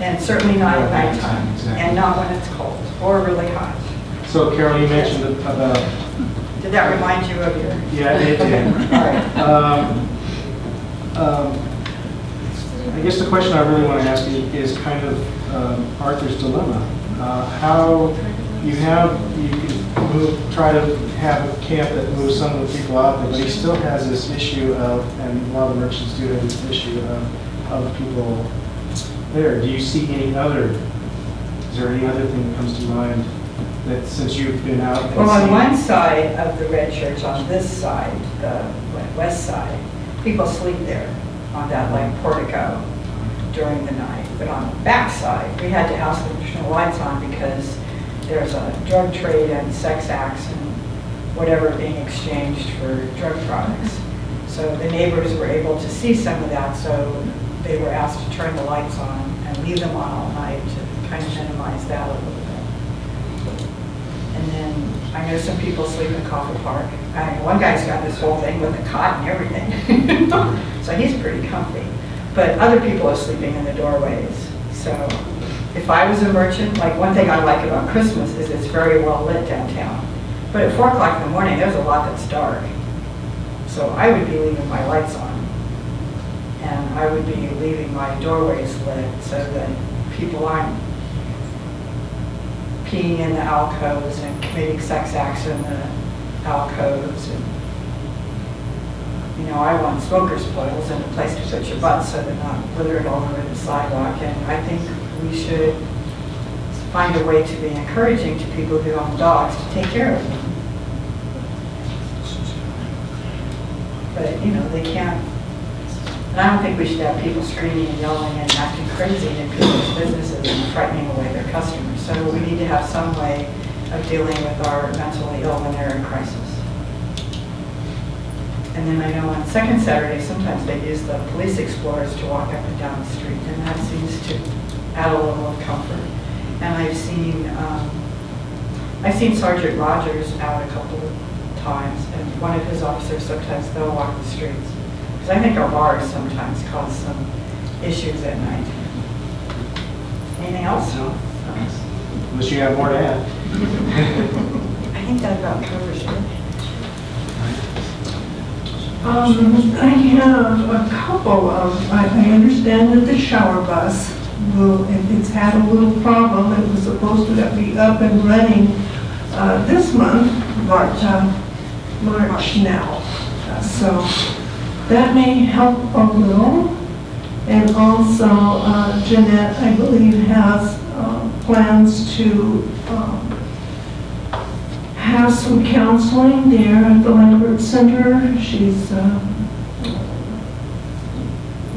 And certainly not at nighttime, and not when it's cold or really hot. So Carol, you mentioned about. Did that remind you of your? Yeah, it did. Okay. All right. I guess the question I really want to ask you is kind of Arthur's dilemma. How you can try to have a camp that moves some of the people out there, but he still has this issue of, and a lot of merchants do have this issue of people there. Do you see is there any other thing that comes to mind that since you've been out? Well, on one side of the Red Church, on this side, the west side, people sleep there on that portico during the night. But on the back side, we had to ask them to turn the lights on because there's a drug trade and sex acts and whatever being exchanged for drug products. So the neighbors were able to see some of that, so they were asked to turn the lights on and leave them on all night to kind of minimize that a little bit. And then I know some people sleep in Coffee Park. One guy's got this whole thing with a cot and everything. So he's pretty comfy. But other people are sleeping in the doorways. So if I was a merchant, like one thing I like about Christmas is it's very well lit downtown. But at 4 o'clock in the morning, there's a lot that's dark. So I would be leaving my lights on. And I would be leaving my doorways lit so that people aren't peeing in the alcoves and committing sex acts in the alcoves. And, you know, I want smoker spoils and a place to put your butt so they're not littered all over the sidewalk. And I think we should find a way to be encouraging to people who own dogs to take care of them. But, you know, they can't. And I don't think we should have people screaming and yelling and acting crazy in people's businesses and frightening away their customers. So we need to have some way of dealing with our mentally ill when they're in crisis. And then I know on second Saturday, sometimes they use the police explorers to walk up and down the street, and that seems to add a level of comfort. And I've seen Sergeant Rogers out a couple of times, and one of his officers, sometimes they'll walk the streets. Because I think our bars sometimes cause some issues at night. Anything else? No. Unless you have more to add. I think that about covers it. I have a couple of, I understand that the shower bus it's had a little problem. It was supposed to be up and running this month, March now. So that may help a little. And also Jeanette, I believe, has plans to have some counseling there at the Lambert Center. She's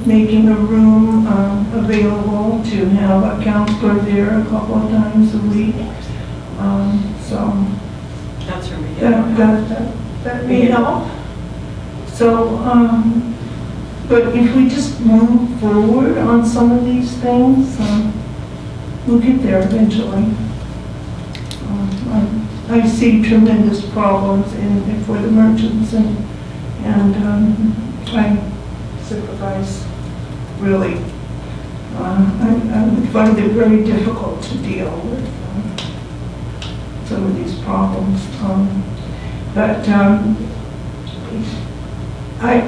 making a room available to have a counselor there a couple of times a week. So That's her meeting. that may help. So, but if we just move forward on some of these things, we'll get there eventually. I see tremendous problems for the merchants, and I sympathize, really. I would find it very difficult to deal with some of these problems.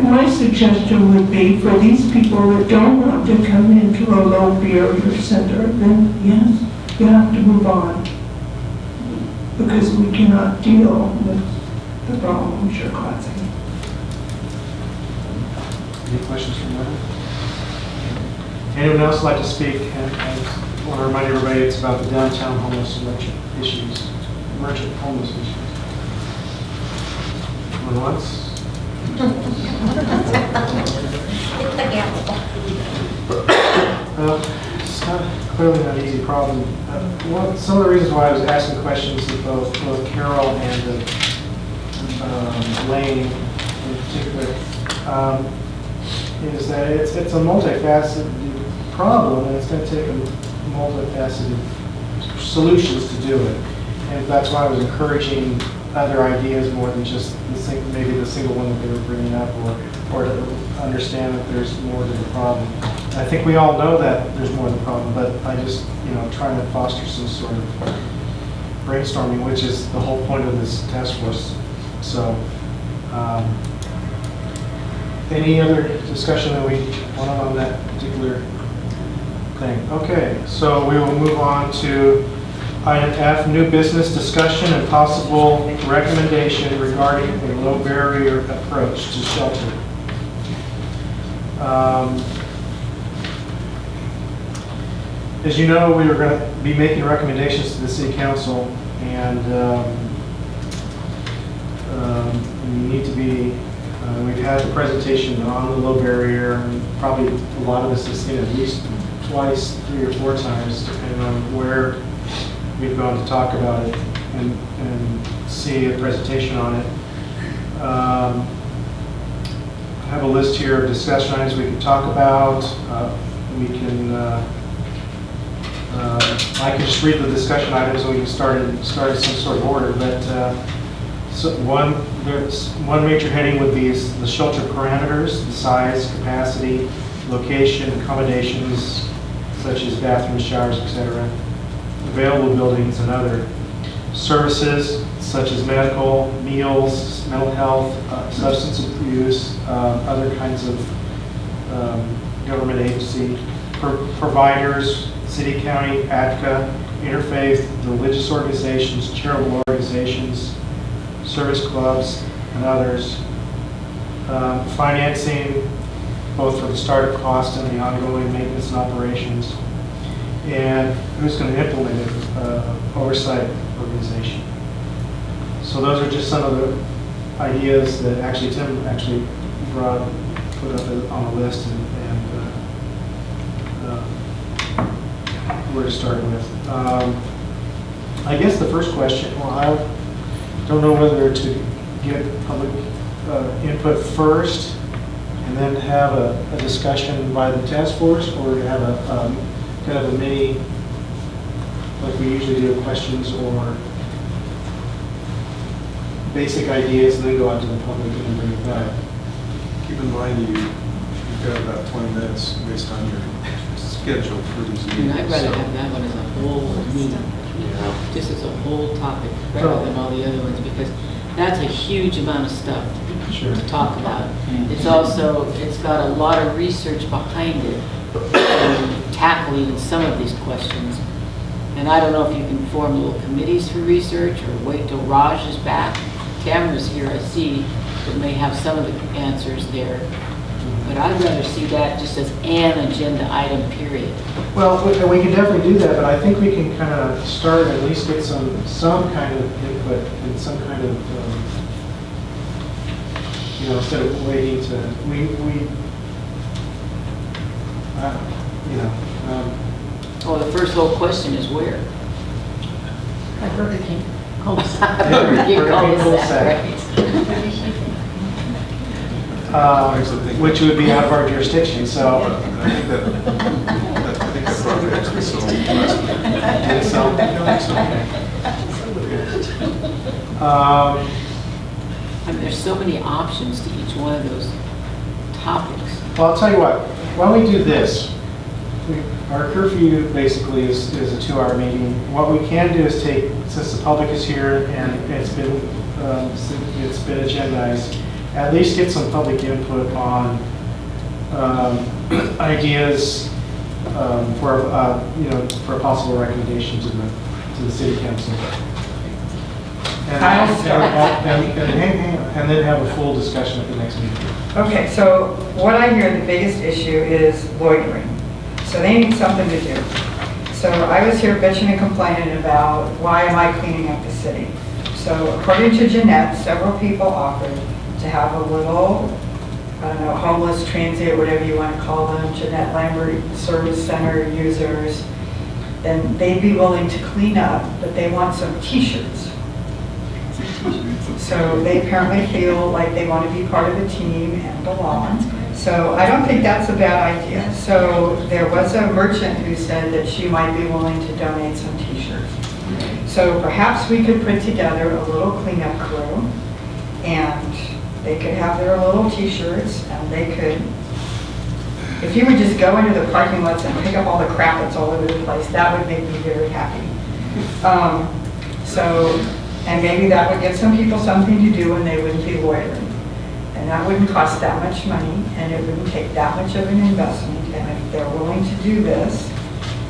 My suggestion would be for these people that don't want to come into a low barrier center, then yes, you have to move on, because we cannot deal with the problems you're causing. Any questions from that? Anyone else like to speak? And I want to remind everybody it's about the downtown homeless merchant homeless issues. Going once? It's clearly not an easy problem. Some of the reasons why I was asking questions of both Carol and Lane in particular is that it's a multifaceted problem, and it's going to take multifaceted solutions to do it. And that's why I was encouraging other ideas more than just maybe the single one that they were bringing up, or to understand that there's more to the problem. And I think we all know that there's more to the problem, but I just, trying to foster some sort of brainstorming, which is the whole point of this task force. So, any other discussion that we want on that particular thing? Okay, so we will move on to item F, new business discussion and possible recommendation regarding a low barrier approach to shelter. As you know, we are going to be making recommendations to the City Council, and we need to be, we've had the presentation on the low barrier, and probably a lot of us have seen it at least twice, 3 or 4 times, depending on where we've gone to talk about it and see a presentation on it. have a list here of discussion items we can talk about. We can, I can just read the discussion items and we can start in some sort of order, but so one major heading would be the shelter parameters, the size, capacity, location, accommodations, such as bathrooms, showers, etc., available buildings and other services, such as medical, meals, mental health, substance abuse, other kinds of government agency, providers, city, county, ADCA, interfaith, religious organizations, charitable organizations, service clubs, and others. Financing, both for the startup cost and the ongoing maintenance and operations. And who's going to implement it, oversight organization. So those are just some of the ideas that actually Tim put up on the list, and where to start with. I guess the first question, well, I don't know whether to get public input first and then have a discussion by the task force, or to have a kind of a mini, like we usually do, questions or basic ideas, and then go out to the public and then bring it back. Keep in mind you've got about 20 minutes based on your schedule for these meetings. I'd rather have that one as a whole meeting, just as a whole topic, rather than all the other ones, because that's a huge amount of stuff to talk about. It's also, it's got a lot of research behind it to tackle even some of these questions. And I don't know if you can form little committees for research or wait till Raj is back. Tamara's here, I see, that may have some of the answers there. But I'd rather see that just as an agenda item, period. Well, we can definitely do that, but I think we can kind of start and at least get some kind of input and some kind of, instead of waiting to, Well, the first whole question is where? At Burger King. Burger King cul-de-sac, right. Which would be out of our jurisdiction, so. I think that project actually sold last I mean, there's so many options to each one of those topics. Well, I'll tell you what, why don't we do this? Our curfew basically is a 2-hour meeting. What we can do is take, since the public is here and it's been agendized, at least get some public input on ideas for a possible recommendation to the city council. And then have a full discussion at the next meeting. Okay, so what I hear the biggest issue is loitering. So they need something to do. So I was here bitching and complaining about why am I cleaning up the city? So according to Jeanette, several people offered to have a little, I don't know, homeless transient, whatever you want to call them, Jeanette Lambert Service Center users, and they'd be willing to clean up, but they want some t-shirts. So they apparently feel like they want to be part of a team and belong. So I don't think that's a bad idea. So there was a merchant who said that she might be willing to donate some t-shirts. So perhaps we could put together a little cleanup crew, and they could have their little t-shirts, and they could, if you would just go into the parking lots and pick up all the crap that's all over the place, that would make me very happy. And maybe that would give some people something to do and they wouldn't be loitering. And that wouldn't cost that much money, and it wouldn't take that much of an investment. And if they're willing to do this,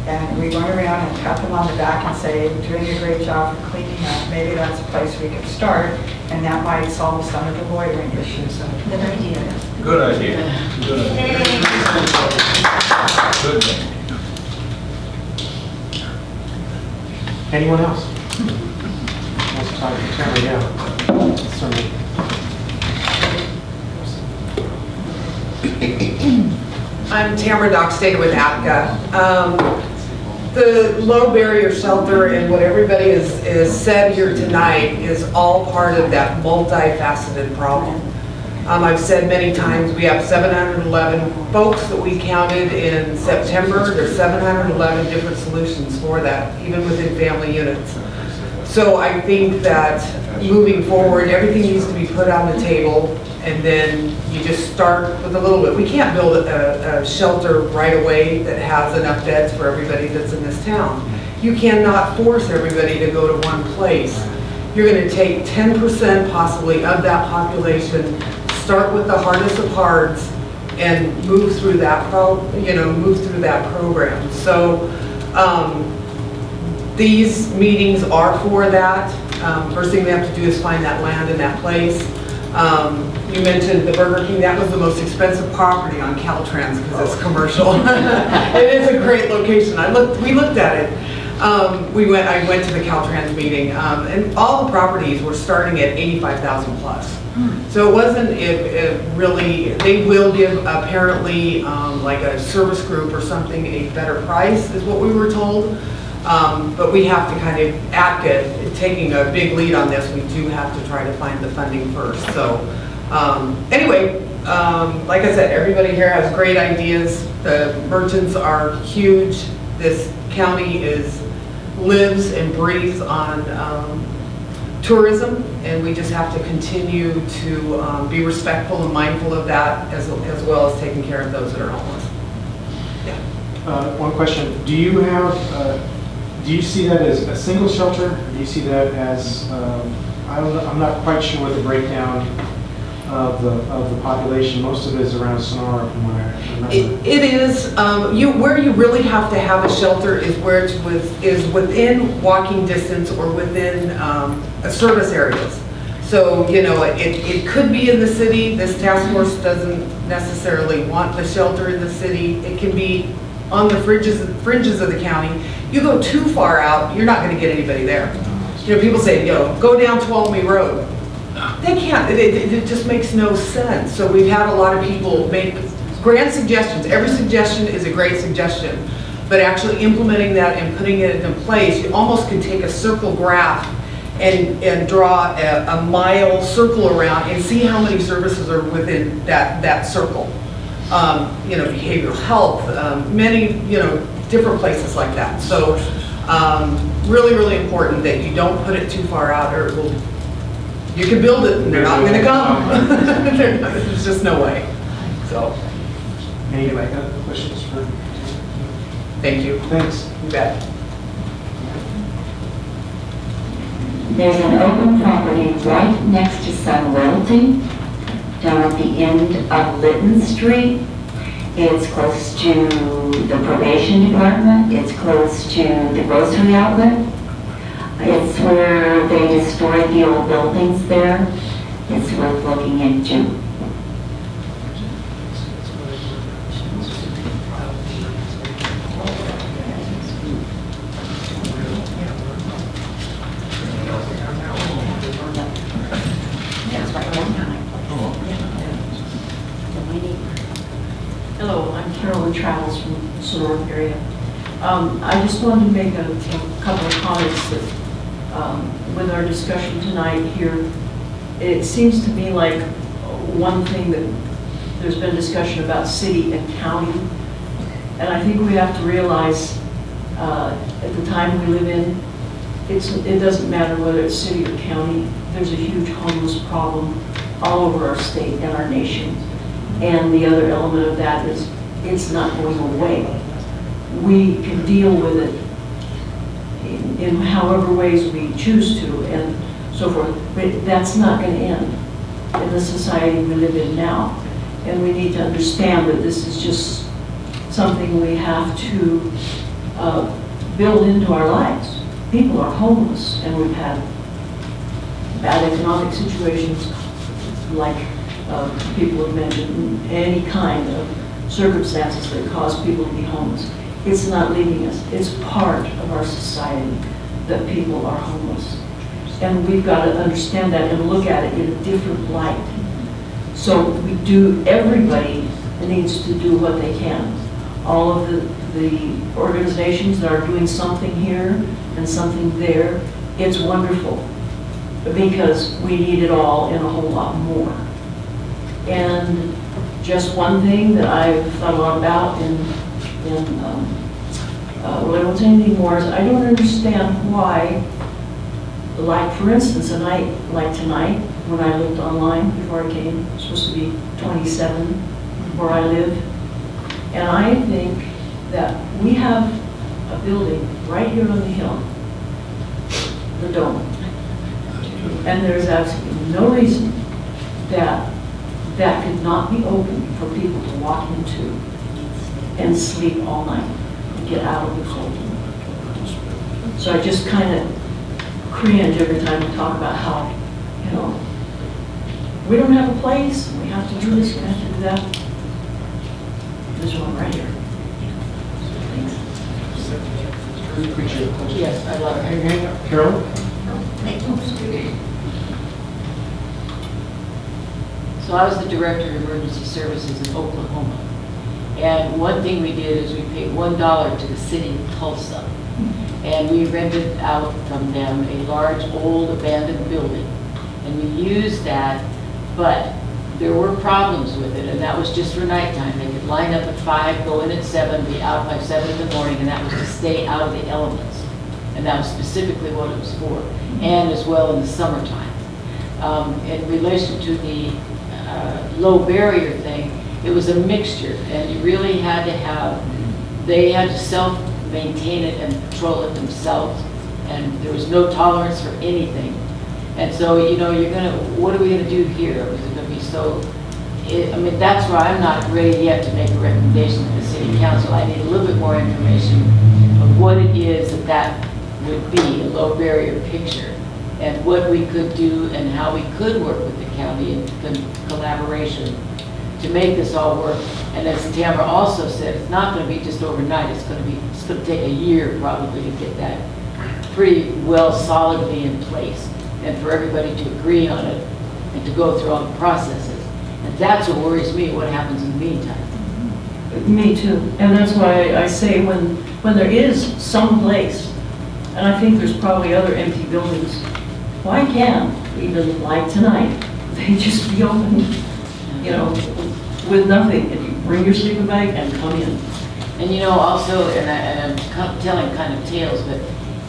and we run around and pat them on the back and say, you're doing a great job for cleaning up, maybe that's a place we could start, and that might solve some of the loitering issues. Good idea. Good idea. Good idea. Good. Anyone else? Let's talk to Tamara, yeah. Sorry. I'm Tamara Dockstader with APCA. The low barrier shelter and what everybody has said here tonight is all part of that multifaceted problem. I've said many times, we have 711 folks that we counted in September. There's 711 different solutions for that, even within family units. So I think that moving forward, everything needs to be put on the table, and then you just start with a little bit. We can't build a shelter right away that has enough beds for everybody that's in this town. You cannot force everybody to go to one place. You're going to take 10% possibly of that population, start with the hardest of hards, and move through that program. So these meetings are for that. First thing we have to do is find that land and that place. You mentioned the Burger King. That was the most expensive property on Caltrans because it's commercial. It is a great location. We looked at it. I went to the Caltrans meeting, and all the properties were starting at 85,000 plus. So it wasn't really. They will give apparently like a service group or something a better price, is what we were told. But we have to kind of taking a big lead on this. We do have to try to find the funding first. So anyway, like I said, everybody here has great ideas. The merchants are huge. This county lives and breathes on tourism, and we just have to continue to be respectful and mindful of that, as well as taking care of those that are homeless. Yeah. One question: do you see that as a single shelter? Or do you see that as I'm not quite sure what the breakdown of the population. Most of it is around Sonora, from what I remember. It is. Where you really have to have a shelter is where it is within walking distance or within service areas. So, it could be in the city. This task force doesn't necessarily want the shelter in the city. It can be on the fringes of the county. You go too far out, you're not going to get anybody there. People say, go down Tuolumne Road. They can't. It just makes no sense. So we've had a lot of people make grand suggestions. Every suggestion is a great suggestion. But actually implementing that and putting it in place, you almost can take a circle graph and draw a mile circle around and see how many services are within that circle. Behavioral health, many, different places like that. So really, really important that you don't put it too far out, or you can build it and they're not going to come. There's just no way. So Any other questions for? Thank you. Thanks. You bet. There's an open property right next to Sun Realty, down at the end of Lytton Street. It's close to the probation department. It's close to the grocery outlet. It's where they destroyed the old buildings there. It's worth looking into. Hello, I'm Carolyn Travels from the Sonora area. I just wanted to make a couple of comments that with our discussion tonight here, it seems to me like one thing that there's been discussion about city and county, and I think we have to realize at the time we live in, it doesn't matter whether it's city or county. There's a huge homeless problem all over our state and our nation. And the other element of that is it's not going away. We can deal with it in however ways we choose to and so forth, but that's not going to end in the society we live in now. And we need to understand that this is just something we have to build into our lives. People are homeless, and we've had bad economic situations like people have mentioned, any kind of circumstances that cause people to be homeless. It's not leaving us. It's part of our society that people are homeless. And we've got to understand that and look at it in a different light. So everybody needs to do what they can. All of the organizations that are doing something here and something there, it's wonderful because we need it all and a whole lot more. And just one thing that I've thought a lot about well, I don't say anything more, is I don't understand why, like for instance, a night like tonight, when I looked online before I came, it's supposed to be 27 where I live, and I think that we have a building right here on the hill, the Dome, and there's absolutely no reason that that could not be open for people to walk into and sleep all night and get out of the cold. So I just kind of cringe every time we talk about how, you know, we don't have a place, and we have to do this, we have to do that. There's one right here. Yes, I love it. Carol? So I was the director of emergency services in Oklahoma. And one thing we did is we paid $1 to the city of Tulsa. And we rented out from them a large, old, abandoned building. And we used that, but there were problems with it, and that was just for nighttime. They could line up at 5, go in at 7, be out by 7 in the morning, and that was to stay out of the elements. And that was specifically what it was for, and as well in the summertime. In relation to the low barrier thing, it was a mixture, and you really had to have, they had to self-maintain it and control it themselves, and there was no tolerance for anything. And so, you know, you're gonna, what are we gonna do here? Is it gonna be so, I mean, that's where I'm not ready yet to make a recommendation to the city council. I need a little bit more information of what it is that would be, a low barrier picture, and what we could do and how we could work with the county in collaboration to make this all work. And as Tamara also said, it's not gonna be just overnight, it's gonna take a year probably to get that pretty well solidly in place, and for everybody to agree on it and to go through all the processes. And that's what worries me, what happens in the meantime. Me too, and that's why I say when there is some place, and I think there's probably other empty buildings, why can't, even like tonight, they just be open, you know, with nothing, and you bring your sleeping bag and come in. And you know, also, and I'm telling kind of tales, but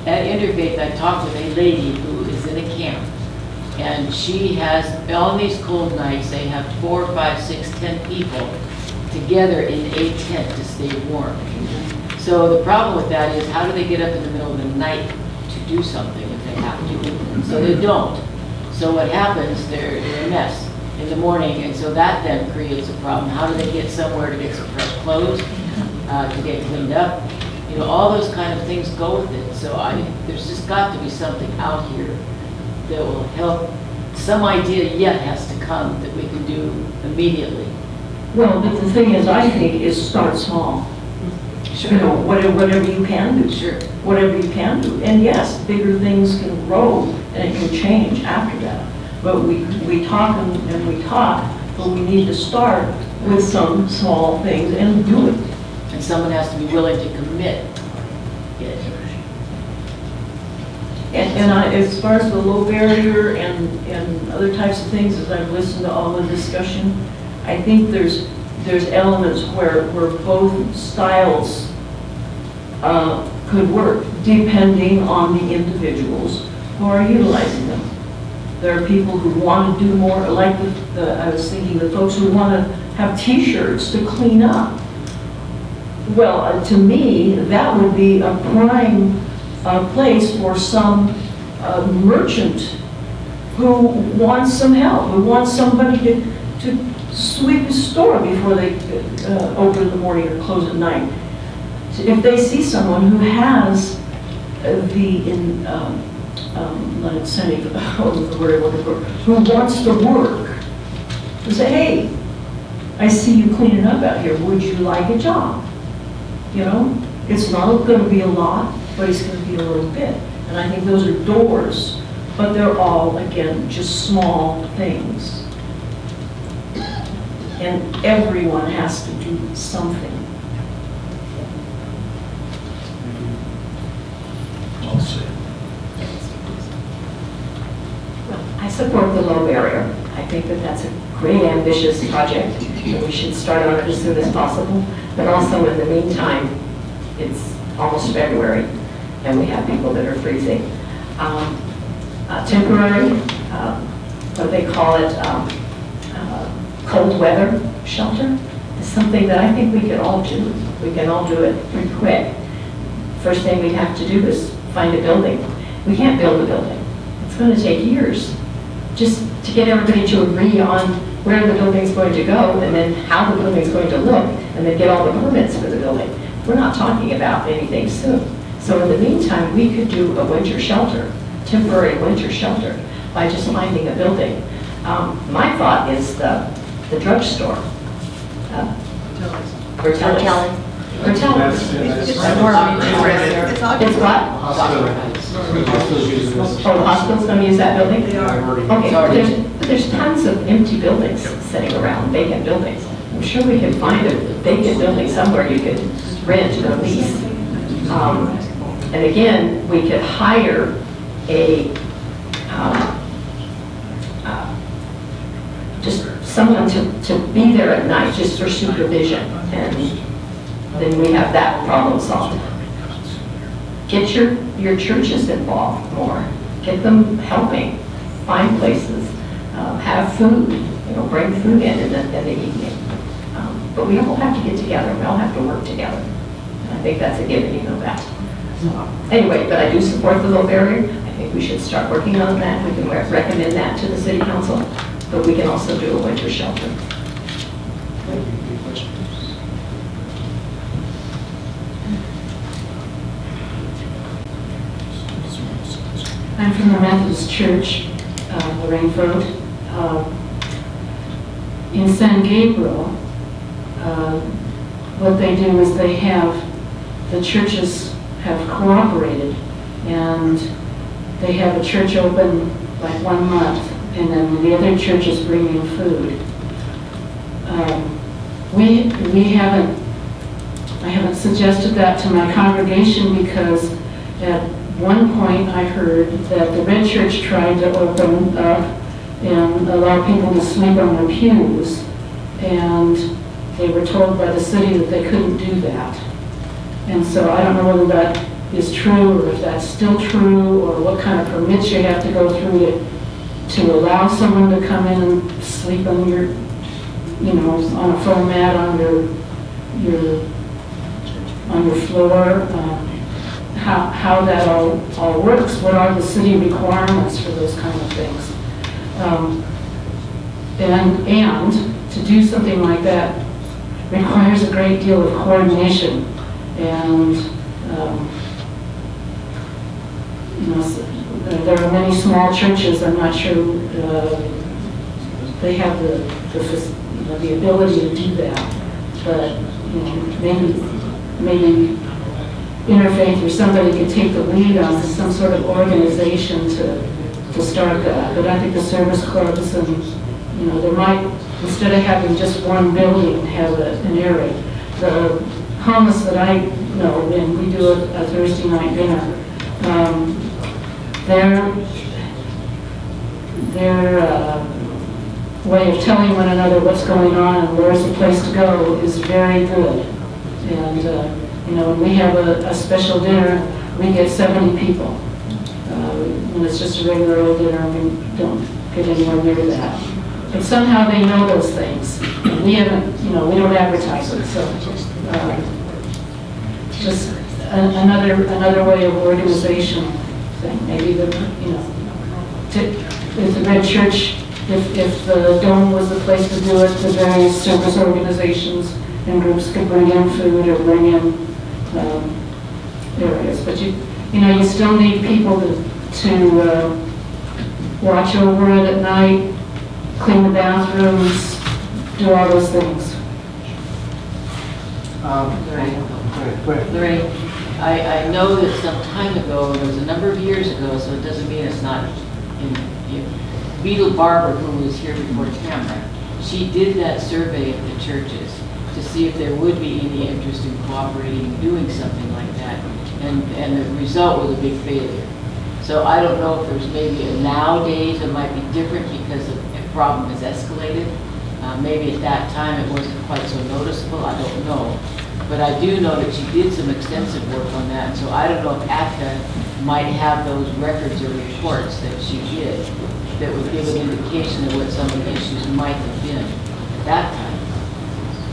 at Interfaith, I talked with a lady who is in a camp, and she has, on these cold nights, they have 4, 5, 6, 10 people together in a tent to stay warm. So the problem with that is, how do they get up in the middle of the night to do something if they have to? So they don't. So what happens, they're a mess in the morning, and so that then creates a problem. How do they get somewhere to get some fresh clothes, to get cleaned up? You know, all those kind of things go with it. So there's just got to be something out here that will help. Some idea yet has to come that we can do immediately. Well, but the thing is, I think, is start small. Sure. You know, whatever you can do. Sure. Whatever you can do. And yes, bigger things can grow and it can change after that. But we talk and we talk, but we need to start with some small things and do it. And someone has to be willing to commit. And as far as the low barrier and other types of things, as I've listened to all the discussion, I think there's elements where both styles could work, depending on the individuals who are utilizing them. There are people who want to do more, like I was thinking, the folks who want to have T-shirts to clean up. Well, to me, that would be a prime place for some merchant who wants some help, who wants somebody to sweep his store before they open in the morning or close at night. So if they see someone who has not incentive, what was the word I'm looking for, who wants to work, to say, hey, I see you cleaning up out here, would you like a job? You know, it's not going to be a lot, but it's going to be a little bit. And I think those are doors, but they're all, again, just small things. And everyone has to do something. I support the low barrier. I think that that's a great ambitious project, and we should start on it as soon as possible. But also in the meantime, it's almost February, and we have people that are freezing. Temporary, what do they call it, cold weather shelter is something that I think we could all do. We can all do it pretty quick. First thing we have to do is find a building. We can't build a building. It's going to take years just to get everybody to agree on where the building's going to go and then how the building's going to look and then get all the permits for the building. We're not talking about anything soon. So in the meantime, we could do a winter shelter, temporary winter shelter, by just finding a building. My thought is the drugstore. Bertelli's. It's what? Oh, the hospital's going to use that building? Okay, but there's tons of empty buildings sitting around, vacant buildings. I'm sure we can find a vacant building somewhere you could rent or lease. And again, we could hire just someone to be there at night just for supervision, and then we have that problem solved. Get your churches involved more. Get them helping, find places, have food, bring food in the evening. But we all have to get together, we all have to work together. And I think that's a given, you know that. So, anyway, but I do support the low barrier. I think we should start working on that. We can recommend that to the city council, but we can also do a winter shelter. I'm from the Methodist Church, Lorraine Road. In San Gabriel, what they do is they have, the churches have cooperated, and they have a church open like 1 month, and then the other churches bring in food. I haven't suggested that to my congregation because at one point I heard that the Red Church tried to open up and allow people to sleep on their pews, and they were told by the city that they couldn't do that. And so I don't know whether that is true or if that's still true or what kind of permits you have to go through to allow someone to come in and sleep on your, on a foam mat on your floor. How that all works, what are the city requirements for those kind of things. And to do something like that requires a great deal of coordination, and there are many small churches. I'm not sure they have the ability to do that, but maybe interfaith or somebody could take the lead on some sort of organization to start that. But I think the service clubs and, there might, instead of having just one building, have an area. The homeless that I know, and we do a Thursday night dinner, their way of telling one another what's going on and where's the place to go is very good. And when we have a special dinner, we get 70 people. When it's just a regular old dinner, we don't get anywhere near that. But somehow they know those things. And we haven't, we don't advertise it. So just another way of organization thing. Maybe if the Red Church, if the Dome was the place to do it, the various service organizations and groups could bring in food or bring in areas, but you still need people to watch over it at night, clean the bathrooms, do all those things. Lorraine, I know that some time ago, it was a number of years ago, so it doesn't mean it's not Beetle Barber, who was here before camera, she did that survey of the churches to see if there would be any interest in cooperating and doing something like that. And the result was a big failure. So I don't know if there's maybe nowadays it might be different because the problem has escalated. Maybe at that time it wasn't quite so noticeable, I don't know. But I do know that she did some extensive work on that, so I don't know if ATCA might have those records or reports that she did that would give an indication of what some of the issues might have been at that time.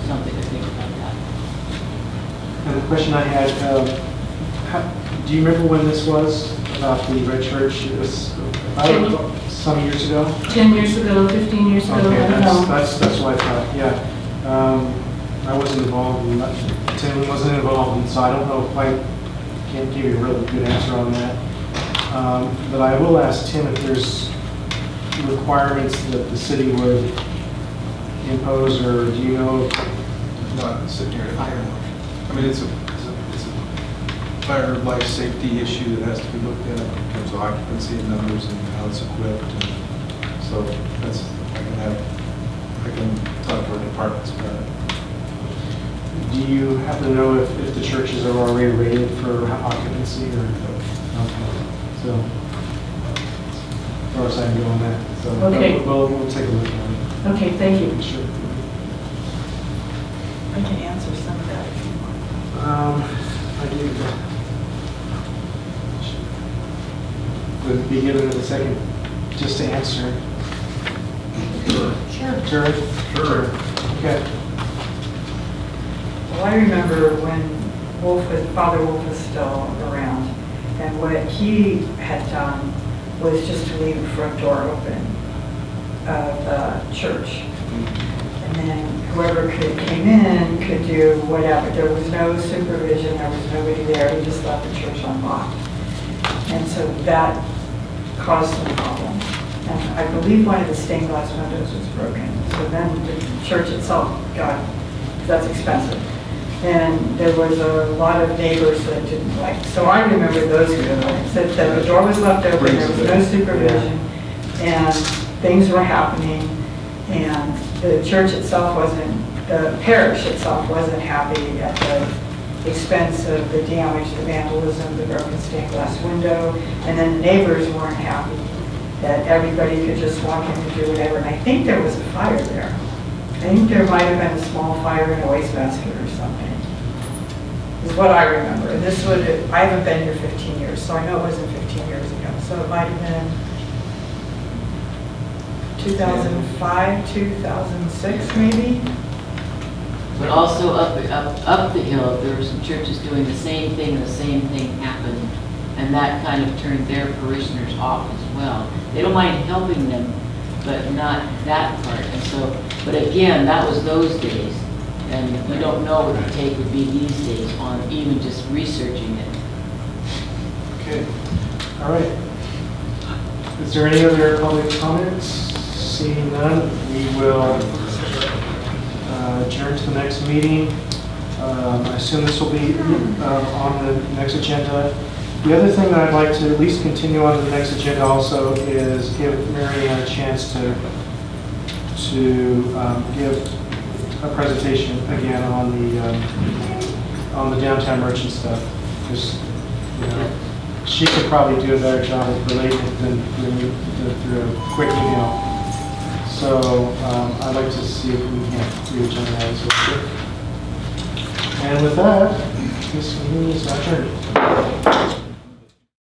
Something to think about that. And the question I had, do you remember when this was, about the red church? It was, I don't know, some years ago? 10 years ago, 15 years ago, I Okay, don't know. that's what I thought, yeah. I wasn't involved, Tim wasn't involved, and so I don't know if I can't give you a really good answer on that. But I will ask Tim if there's requirements that the city would impose, or do you know? Not sitting here, I don't know. I mean, it's a fire life safety issue that has to be looked at in terms of occupancy and numbers and how it's equipped. And so that's, I can talk to our departments about it. Do you happen to know if the churches are already rated for occupancy, or? Okay, so, as far as I can go on that. So, Okay. We'll take a look at it. Okay, thank you. Sure. I can answer some of that if you want. I do. Would be given a second just to answer. Sure. Sure. Sure. Okay. Well, I remember when Father Wolf was still around, and what he had done was just to leave the front door open of the church. And then whoever came in could do whatever. There was no supervision, there was nobody there, he just left the church unlocked. And so that caused some problems. And I believe one of the stained glass windows was broken. So then the church itself got, that's expensive. And there was a lot of neighbors that didn't like. So I remember those good ones, that the door was left open, there was no supervision, and things were happening, and the church itself wasn't, the parish itself wasn't happy at the expense of the damage, the vandalism, the broken stained glass window, and then the neighbors weren't happy that everybody could just walk in and do whatever. And I think there was a fire there. I think there might have been a small fire in a wastebasket or something, is what I remember. And this would, I haven't been here 15 years, so I know it wasn't 15 years ago. So it might have been 2005, 2006 maybe? But also up the hill, there were some churches doing the same thing happened. And that kind of turned their parishioners off as well. They don't mind helping them, but not that part. And so, but again, that was those days. And we don't know what the take would be these days on even just researching it. Okay. All right. Is there any other public comments? Seeing none, we will adjourn to the next meeting. I assume this will be on the next agenda. The other thing that I'd like to at least continue on to the next agenda also is give Mary a chance to give a presentation again on the downtown merchant stuff. Because, you know, she could probably do a better job of relating it than through a quick email. So I'd like to see if we can reach on that as well. And with that, this meeting is adjourned.